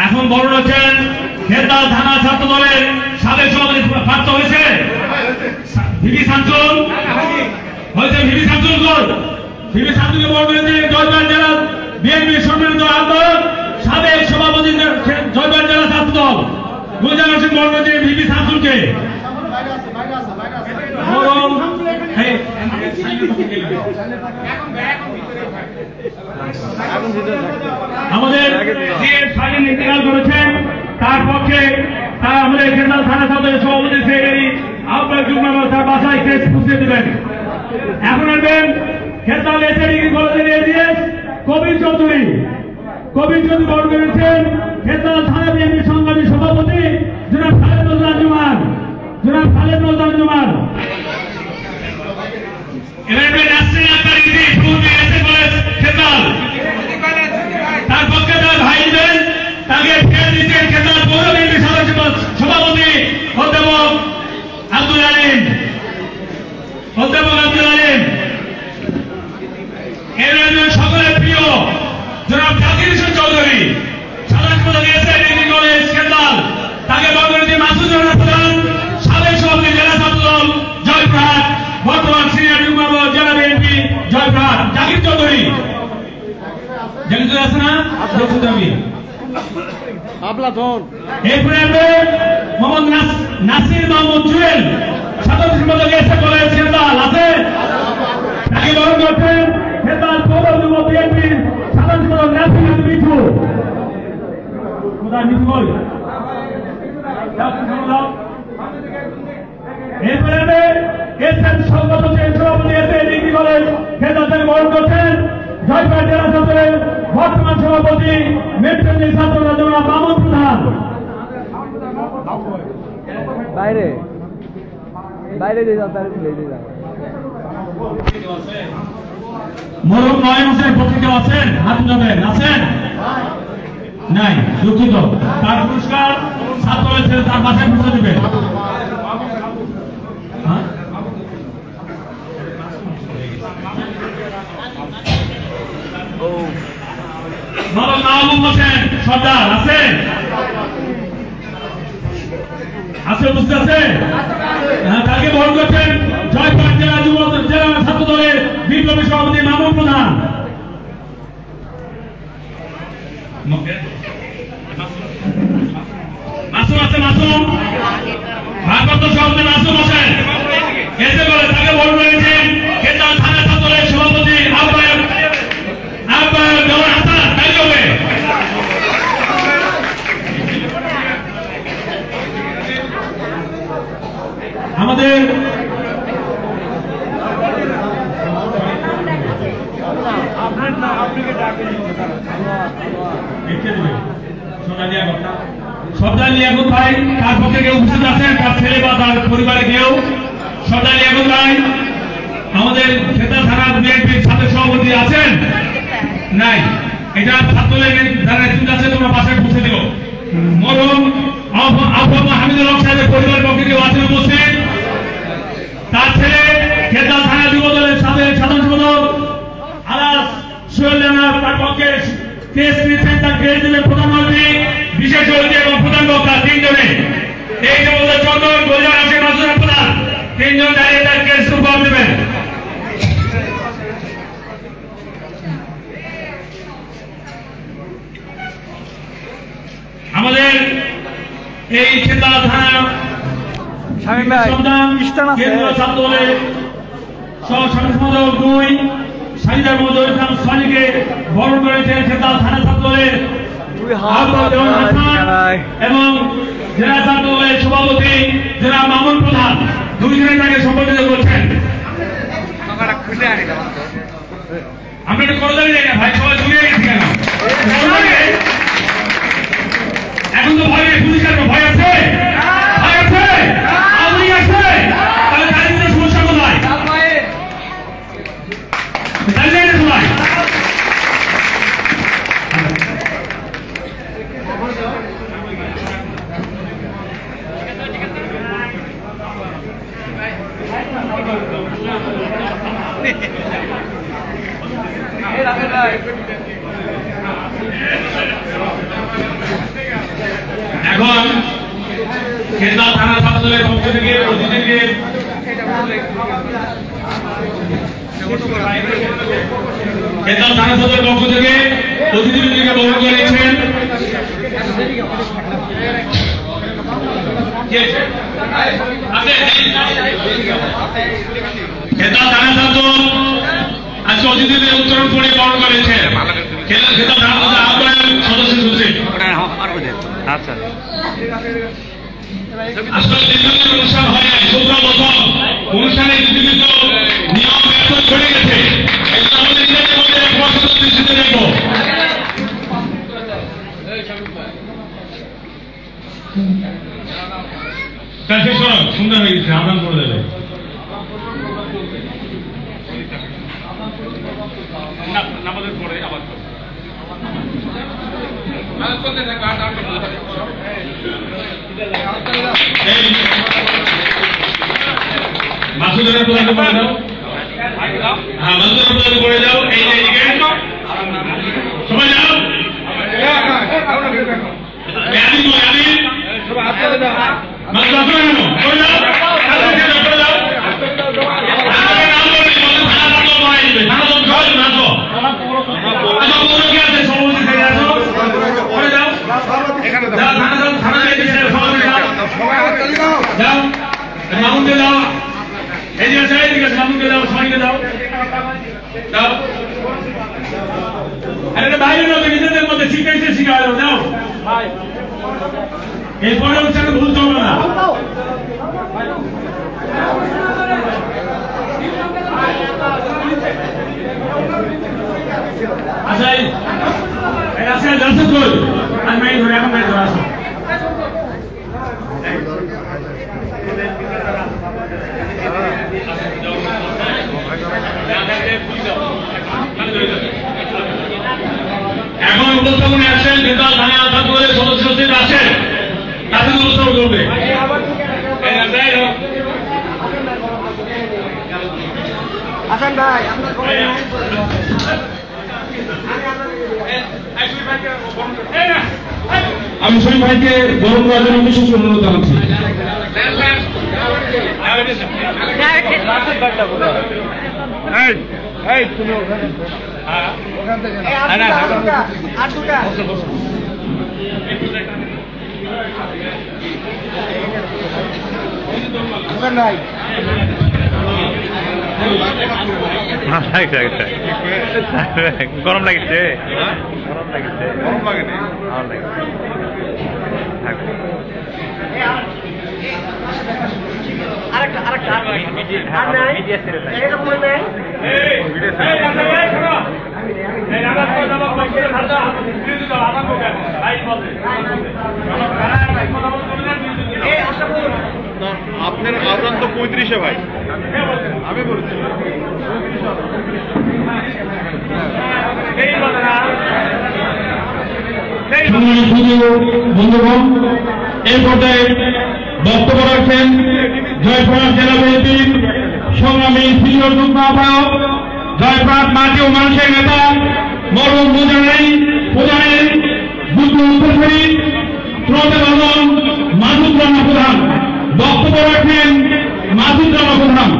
এখন বরণ হচ্ছেন খেতাল থানা ছাত্র দলের সাবেক সভাপতি প্রাপ্ত হয়েছে ভিপি শামসুল হয়েছে ভিপি শামসুল ভিপি শামসুলকে বরণ করেছে জয়পুরহাট জেলা বিএনপি সম্মানিত আহ্বায়ক সাবেক সভাপতি জয়পুরহাট জেলা ছাত্র দল গুলজার হোসেন বরণ করেছে ভিপি শামসুলকে আমাদের স্বাধীন ইন্তেকাল করেছেন তার পক্ষে তারা আমাদের খেতাল থানা ছাত্রের সভাপতি সেক্রেটারি আহ্বায়ক যুগ্ম তার বাসায় কেস পুষিয়ে দেবেন। এখন আসবেন খেতাল এসে ডিগ্রি কলেজের এজিএস কবির চৌধুরী বরণ করেছেন খেতাল থানা বিএনপি সংগ্রামী সভাপতি জনাব খালেদ নজরুল জুমান তার পক্ষে তার ভাই তাকে ফের দিচ্ছেন খেতাল পৌর বিএনপি সভাপতি অধ্যাপক আব্দুল আলিম এর একজন সকলের প্রিয় জনাব জাকির হোসেন চৌধুরী সাধারণ সম্পাদক এসআই ডিগ্রি কলেজ খেতাল তাকে বরণ করেছে মাসুদ প্রধান সাবেক সভাপতি জেলা ছাত্রদল জয়পুরহাট বর্তমান সিনিয়র যুগ্ম জেলা বিএনপি জয়পুরহাট জাকির চৌধুরী আছে না এরপরে মোহাম্মদ নাসির মাহমুদ জুয়েল সাধারণ সম্পাদক এসআই কলেজ খেতাল আছে তাকে বরণ করছেন খেতাল পৌর যুব বিএনপির সাধারণ সম্পাদক নাসির মিঠু এরপরে এসএন সংগত সভাপতি এসে ডিগ্রি কলেজ খেতাল থেকে বরণ করছেন জয়পুরহাট জেলা ছাত্রের বর্তমান সভাপতি মেট্রোপলিটন ছাত্র জনাব মামুন প্রধান মরহুম নয়ন হোসেন পত্রিকা আছেন হাত নেবেন আছেন নাই দুঃখিত তার পুরস্কার ছাত্র তার বাসায় পৌঁছে দেবেন মাহবুব হোসেন সর্দার আছেন বুঝতে আছে তাকে বরণ করছেন জয়পুরহাট জেলা যুব জেলা ছাত্র দলের বিপ্লবী সভাপতি মামুন প্রধান মাসুম ভারপ্রাপ্ত সভাপতি মাসুম হোসেন এসে বলে তাকে বরণ করেছেন খেতাল থানা ছাত্র দলের সভাপতি আহ্বায়ক জওয়ান হাসান তাই হবে আমাদের সর্দার লিয়াকত ভাই তার পক্ষে কেউ উপস্থিত আছেন তার ছেলে বা তার পরিবারে কেউ সর্দার লিয়াকত ভাই আমাদের খেতাল থানা বিএনপির সাবেক সভাপতি আছেন নাই এটা ছাত্রলীগের যারা নেতৃত্ব আছে তোমরা বাসায় পৌঁছে দিও মরহুম আহ্বায়ক হামিদুল হক সাহেবের পরিবারের পক্ষে কেউ আছেন উপস্থিত তার ছেলে খেতাল থানা যুব দলের সাবেক সাধারণ সম্পাদক আলাস সোহেল রানা তার পক্ষে কেস নিয়েছেন তার কেস দিলেন প্রধানমন্ত্রী বিশেষ অতিথি এবং প্রধান বক্তা তিনজনে এই যে বলতে চন্দন গোলজার আসেন মাসুদ প্রধান তিনজন দাঁড়িয়ে তার কেস উপহার দেবেন আমাদের এই খেতাল থানা কেন্দ্রীয় ছাত্র দলের সহ সাধারণ সম্পাদক 2 শাহিদার মজুর ইসলাম সানিকে বরণ করেছেন খেতাল থানা ছাত্র দলের এবং জেলা ছাত্র দলের সভাপতি জেলা মামুন প্রধান দুইজনে তাকে সম্পাদিত করছেন এটা করে দেবে না ভাই, সবাই জুড়ে গেছে কেন? এখন তো ভয় নেই, পুলিশ কাটবে, ভয় আছে? ভয় আছে? আওয়ামী লীগ আছে? তাহলে চারিদিকে সমস্যা কোথায়? জানি না সবাই। এখন কেন্দ্র থানা ছাত্রদের পক্ষ থেকে অতিথিকে কেন্দ্র থানা ছাত্রদের পক্ষ থেকে অতিথিকে বহন করেছেন কেন্দ্র থানা ছাত্র আজকে অতিথিদের উত্তরণ করে বহন করেছেন কেন্দ্র থানা আহ্বায়ক সদস্য সচিব। আচ্ছা আসলে দীর্ঘদিন অনুষ্ঠান হয় নাই, 17 বছর অনুষ্ঠানে বিভিন্ন নিয়ম ব্যর্থ ঘটে গেছে। এগুলো আমাদের নিজেদের মধ্যে এক বছর দৃষ্টিতে দেখবো। শেষ করো, সুন্দর হয়ে গেছে, আদান করে দেবে। নামাজের পরে আবার মাসুদের প্রধান করে দাও। হ্যাঁ, মাসুদের প্রধান করে দাও। এই দিকে সবাই যাও। মামুনকে দাও, এই যে আছে মামুনকে দাও, সবাইকে দাও দাও। আরে বাইরে দাও, নিজেদের মধ্যে শিখাইছে শিখাই দাও। এরপরে হচ্ছে ভুল চলবে না। আচ্ছা এই রাস্তায় যাচ্ছে কই? আমি মাইন ধরে এখন মাইন ধরে আসো। এখন উপস্থাপনে আসেন নেতা থানা ছাত্রদের সদস্য সচিব আছেন, তাদের উপস্থাপন করবে। হাসান ভাই আমি শরীফ ভাইকে বরণ করার জন্য বিশেষ অনুরোধ জানাচ্ছি। গরম লাগিছে, গরম লাগিছে, গরম লাগে না, ভালো লাগে। আপনার আজান তো 35-এ ভাই, আমি বলছি বন্ধুগণ, এই পর্যায়ে বক্তব্য রাখছেন জয়পুরহাট জেলা বিএনপির সংগ্রামী সিনিয়র যুগ্ম আহ্বায়ক, জয়পুরহাট মাটি ও মানুষের নেতা মরহুম প্রধানের যুগ্ম উত্তরসূরি শ্রদ্ধেয় ভবন মাসুদ রানা প্রধান। বক্তব্য রাখছেন মাসুদ রানা প্রধান।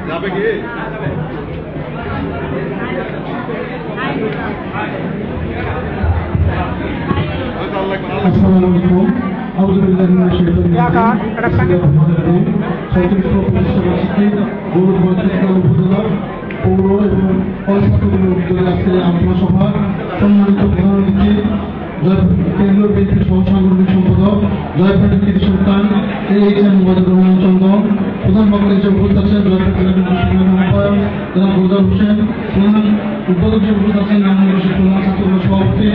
যাবে কি? আসসালামু আলাইকুম। আউযু বিল্লাহি মিনাশ শাইতানির রাজিম। পৌর এবং কলকাতাগুলোর উদ্যোগে আজকে আলোচনা সভা সম্মানিত প্রধান অতিথি কেন্দ্রীয় বিএনপির সহ সাংগঠনিক সম্পাদক জয়পুরের কৃতি সন্তান এইচএম মুবারকুর রহমান চন্দ্র, প্রধান বক্তা হিসেবে উপস্থিত আছেন জয়পুর আহ্বায়ক জনাব গোলজার হোসেন, প্রধান উদ্বোধক হিসেবে উপস্থিত আছেন নারায়ণগঞ্জের প্রধান ছাত্রদলের সভাপতি,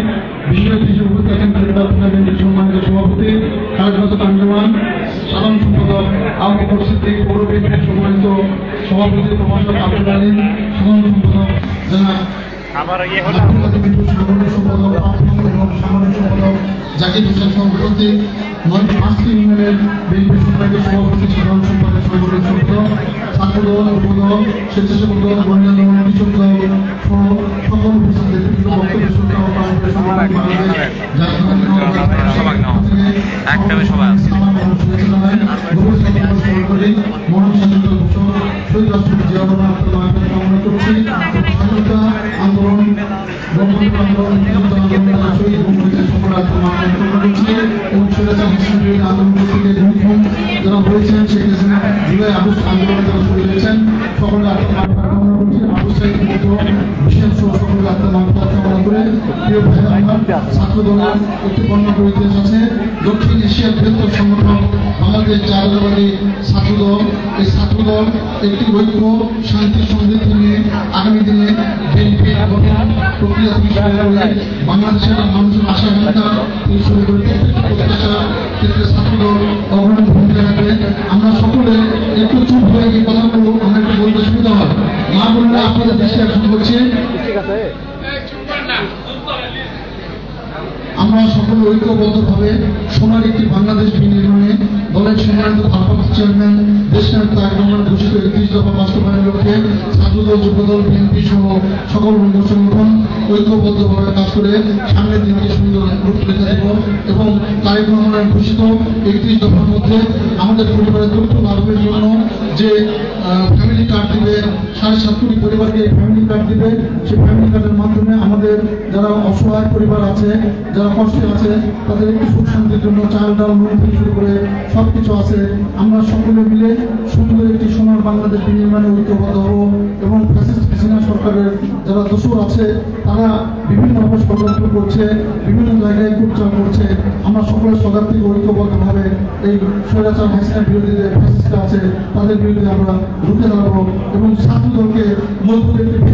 বিশেষ অতিথি হিসেবে উপস্থিত আছেন বিএনপির সম্মানিত সভাপতি খালেদ কাঞ্জমান, সাধারণ সম্পাদক আবু বকর সিদ্দিক, পৌর বিএনপির সম্মানিত সভাপতি প্রভাষক আব্দুল আলীম, সাধারণ সম্পাদক জনাব সাধারণ সম্পাদক জাকির হোসেন সভাপতি, 5টি ইউনিয়নের বিএনপি সম্মানিত সভাপতি সাধারণ সম্পাদক সাংগঠনিক সম্পাদক, ছাত্রদল, উপদল, স্বেচ্ছাসেবক দল, মহিলা দল, কৃষক দল সহ সকল উপস্থিত বক্তব্য শ্রোতা ও আন্দোলন যারা হয়েছেন শেখ হাসিনা জুলাই আগস্ট আন্দোলনে যারা শহীদ হয়েছেন সকলে আত্মার কামনা করছি। আবু সাইদ মতো বিশেষ সকলে আত্মার কামনা করে প্রিয় ভাই আমার ছাত্র দলের একটি বর্ণাঢ্য ইতিহাস আছে। দক্ষিণ এশিয়ার বৃহত্তর সংগঠন বাংলাদেশ জাতীয়তাবাদী ছাত্রদল, এই ছাত্রদল একটি ঐক্য শান্তি সমৃদ্ধি নিয়ে আগামী দিনে বিএনপি প্রক্রিয়া থেকে শুরু করে বাংলাদেশের মানুষের আশা আকাঙ্ক্ষা থেকে শুরু করে প্রত্যাশা ক্ষেত্রে ছাত্রদল অগ্রণী ভূমিকা রাখবে। আমরা সকলে একটু চুপ হয়ে এই কথাগুলো আমরা একটু বলতে সুবিধা হয়। মা বোনেরা আপনাদের দৃষ্টি আকর্ষণ করছে, আমরা সকলে ঐক্যবদ্ধভাবে সোনার একটি বাংলাদেশ বিনির্মাণে দলের সম্মানিত ভারপ্রাপ্ত চেয়ারম্যান দেশনায়ক তারেক রহমান ঘোষিত 31 দফা বাস্তবায়নের লক্ষ্যে ছাত্রদল, যুবদল, বিএনপি সহ সকল অঙ্গ সংগঠন ঐক্যবদ্ধভাবে কাজ করে সামনের দিনকে সুন্দর রূপরেখা দেব এবং তারেক রহমানের ঘোষিত 31 দফার মধ্যে আমাদের পরিবারের দ্রুত লাভের জন্য যে ফ্যামিলি কার্ড দিবে, 7.5 কোটি পরিবারকে ফ্যামিলি কার্ড দিবে, সেই ফ্যামিলি কার্ডের মাধ্যমে আমাদের যারা অসহায় পরিবার আছে, যারা কষ্টে আছে, তাদের একটু সুখ শান্তির জন্য চাল ডাল নুন থেকে শুরু করে সবকিছু আছে। আমরা সকলে মিলে সুন্দর একটি সোনার বাংলাদেশ বিনির্মাণে ঐক্যবদ্ধ হব এবং ফ্যাসিস্ট হাসিনা সরকারের যারা দোষর আছে তারা বিভিন্নভাবে ষড়যন্ত্র করছে, বিভিন্ন জায়গায় কুটচাল করছে। আমরা সকলে সজাগ থেকে ঐক্যবদ্ধভাবে এই স্বৈরাচার হাসিনার বিরোধী যে ফ্যাসিস্টরা আছে তাদের বিরুদ্ধে আমরা রুখে দাঁড়াবো এবং ছাত্রদলকে মজবুত একটি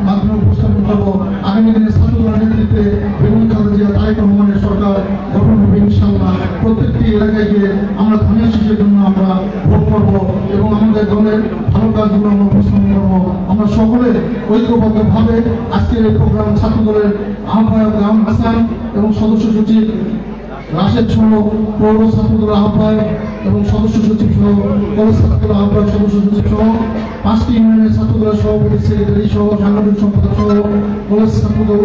মাধ্যমে উপস্থাপন করবো। আগামী দিনে ছাত্রদলের নেতৃত্বে বেগম খালেদা জিয়া, তারেক রহমানের সরকার গঠন হবে ইনশাআল্লাহ। প্রত্যেকটি এলাকায় গিয়ে আমরা ধানের শীষের জন্য আমরা ভোট করবো এবং আমাদের দলের ভালো কাজগুলো আমরা উপস্থাপন করবো। আমরা সকলে ঐক্যবদ্ধভাবে আজকের এই প্রোগ্রাম ছাত্রদলের আহ্বায়ক রাম হাসান এবং সদস্য সচিব রাশেদ সহ পৌর ছাত্রদলের আহ্বায়ক এবং সদস্য সচিব সহ কলেজ ছাত্রদলের আহ্বায়ক সদস্য সচিব সহ 5টি ইউনিয়নের ছাত্রদলের সভাপতি সেক্রেটারি সহ সাংগঠনিক সম্পাদক সহ কলেজ ছাত্রদল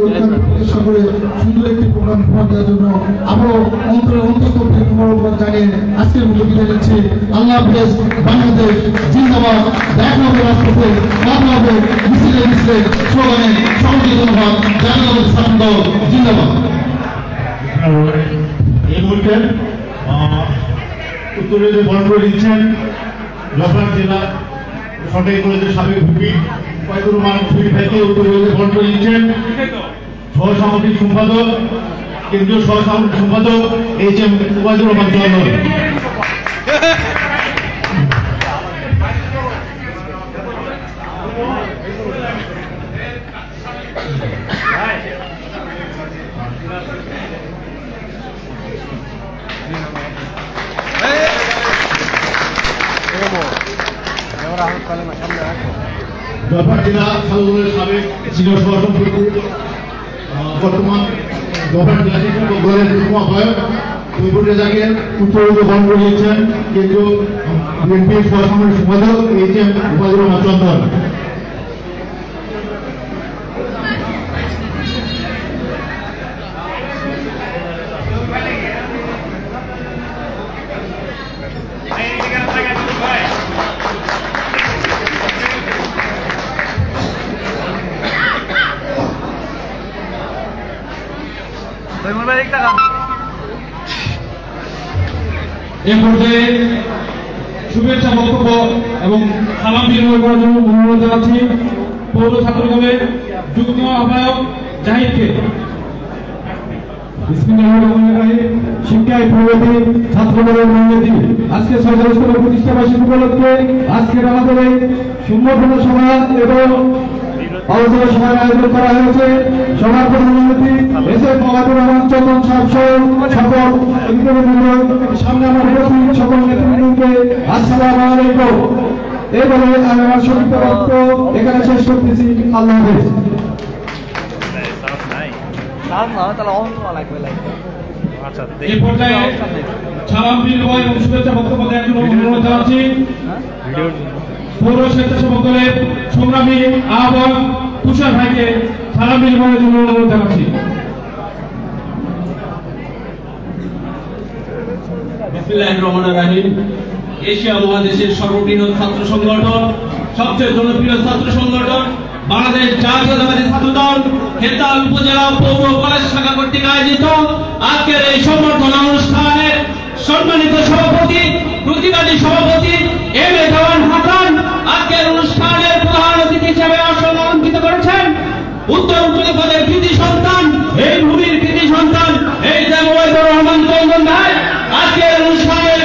প্রতিষ্ঠা করে সুন্দর একটি প্রোগ্রাম উপহার দেওয়ার জন্য আবারও অন্তরের অন্তঃস্থল থেকে মোবারকবাদ জানিয়ে আজকের মতো বিদায় নিচ্ছি। আল্লাহ হাফেজ। বাংলাদেশ জিন্দাবাদ। দেখা হবে রাজপথে, কথা হবে মিছিলে মিছিলে স্লোগানে। সকলকে ধন্যবাদ। জাতীয়তাবাদী ছাত্রদল জিন্দাবাদ। এই মুহূর্তে উত্তরে যে বরণ করে দিচ্ছেন জয়পুরহাট জেলা সরকারি কলেজের সাবেক ভিপি কয়েকগুলো মানুষ ভাইকে উত্তরে বরণ করে দিচ্ছেন সহ সামগ্রিক সম্পাদক, কেন্দ্রীয় সহ সামগ্রিক সম্পাদক এইচএম মুবারকুর রহমান চন্দ্র। জয়পুরহাট জেলা ছাত্রদলের সাবেক সিনিয়র সভাপতি, বর্তমান জয়পুরহাট জেলা শিক্ষক দলের যুগ্ম আহ্বায়ক তৈবুর রেজাকে উত্তর বরণ করে দিয়েছেন কেন্দ্রীয় বিএনপির সহসামরিক সম্পাদক এইচএম মুবারকুর রহমান চন্দ্র। এ পর্যায়ে শুভেচ্ছা বক্তব্য এবং সালাম বিনিময় করার জন্য অনুরোধ জানাচ্ছি পৌর ছাত্র দলের যুগ্ম আহ্বায়ক জাহিদকে। শিক্ষায় প্রগতি ছাত্র দলের উন্নতি আজকে 46তম প্রতিষ্ঠা বার্ষিকী উপলক্ষে আজকের আমাদের এই সুন্দরবন সভা এবং আলোচনা সভার আয়োজন করা হয়েছে। সভার প্রধান অতিথি এসএফ মহাবুর রহমান চন্দন সাহেব সকল সামনে আমার উপস্থিত সকল নেতৃবৃন্দকে আসসালামু আলাইকুম। এই বলে আমি আমার সংক্ষিপ্ত বক্তব্য এখানে শেষ করতেছি। আল্লাহ হাফেজ। এই পর্যায়ে সালাম বিনিময় এবং শুভেচ্ছা বক্তব্য দেওয়ার জন্য অনুরোধ জানাচ্ছি পৌর স্বেচ্ছাসেবক দলের সংগ্রামী আহ্বায়ক তুষার ভাইকে সালাম বিনিময়ের জন্য অনুরোধ জানাচ্ছি। বিসমিল্লাহির রহমানির রহিম। এশিয়া মহাদেশের সর্ববৃহৎ ছাত্র সংগঠন, সবচেয়ে জনপ্রিয় ছাত্র সংগঠন বাংলাদেশ জাতীয়তাবাদী ছাত্র দল হেতাল উপজেলা পৌর কলেজ শাখা কর্তৃক আয়োজিত আজকের এই সম্বর্ধনা অনুষ্ঠানের সম্মানিত সভাপতি, প্রতিবাদী সভাপতি এম এ দেওয়ান হাসান আজকের অনুষ্ঠানের প্রধান অতিথি হিসেবে আসন অলঙ্কৃত করেছেন। উত্তর পূর্বের কৃতি সন্তান, এই ভূমির কৃতি সন্তান এই যে মোবাইদুর রহমান চন্দন ভাই আজকের অনুষ্ঠানের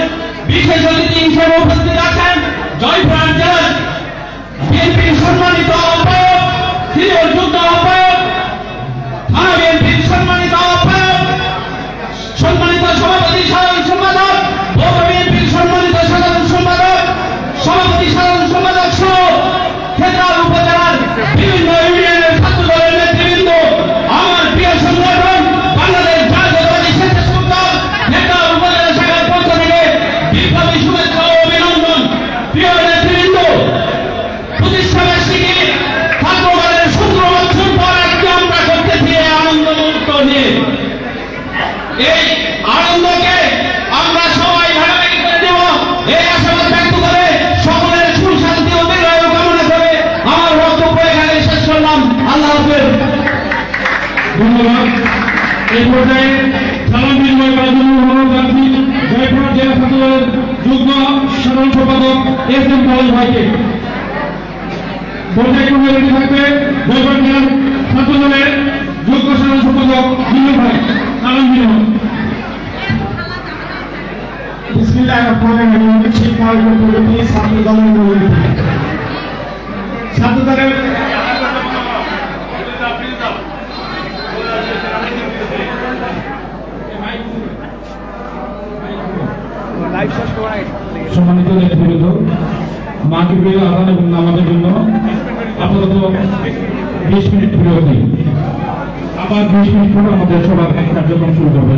বিশেষ অতিথি হিসেবে উপস্থিত আছেন জয়পুরহাট জেলার বিএনপির সম্মানিত আহ্বায়ক, সিনিয়র যুগ্ম আহ্বায়ক, থানা বিএনপির সম্মানিত আহ্বায়ক, সম্মানিত সভাপতি সাধারণ সম্পাদক, পৌর বিএনপির সম্মানিত সাধারণ সম্পাদক, সভাপতি সাধারণ সম্পাদক সহ খেতাব উপজেলার বিভিন্ন ইউনিয়নের ছাত্র দলের নেতৃবৃন্দ, আমার প্রিয় সংগঠন বাংলাদেশ জাতীয়তাবাদী স্বেচ্ছাসেবক দল খেতাব উপজেলা শাখার পক্ষ থেকে বিপ্লবী শুভেচ্ছা ও অভিনন্দন। প্রিয় নেতৃবৃন্দ, প্রতিষ্ঠা বার্ষিকী ছাত্রদলের 17 বছর পর আজকে আমরা করতেছি এই আনন্দ মুহূর্ত নিয়ে। এই আনন্দকে আমরা সবাই ভাগাভাগি করে দেব এই আশাবাদ ব্যক্ত করে সকলের সুশান্তি ও দীর্ঘায়ু কামনা করে আমার বক্তব্য এখানে শেষ করলাম। আল্লাহ হাফেজ। ধন্যবাদ। এই পর্যায়ে সালাম বিনিময় করার জন্য অনুরোধ জানাচ্ছি জয়পুরহাট জেলা ছাত্র দলের যুগ্ম সাধারণ সম্পাদক এস এম কালাম ভাইকে। পর্যায়ক্রমে রেডি থাকবে জয়পুরহাট জেলার ছাত্র দলের যুগ্ম সাধারণ সম্পাদক বিনোদ ভাই। সালাম বিনিময়। বিসমিল্লাহির রহমানির রহিম। শিক্ষা ও প্রগতি ছাত্র দলের উন্নতি ছাত্র দলের সম্মানিত নেতৃবৃন্দ, মাগরিবের আযান এবং নামাজের জন্য আপাতত 20 মিনিট বিরতি, আবার 20 মিনিট পর আমাদের সবার কার্যক্রম শুরু করবে।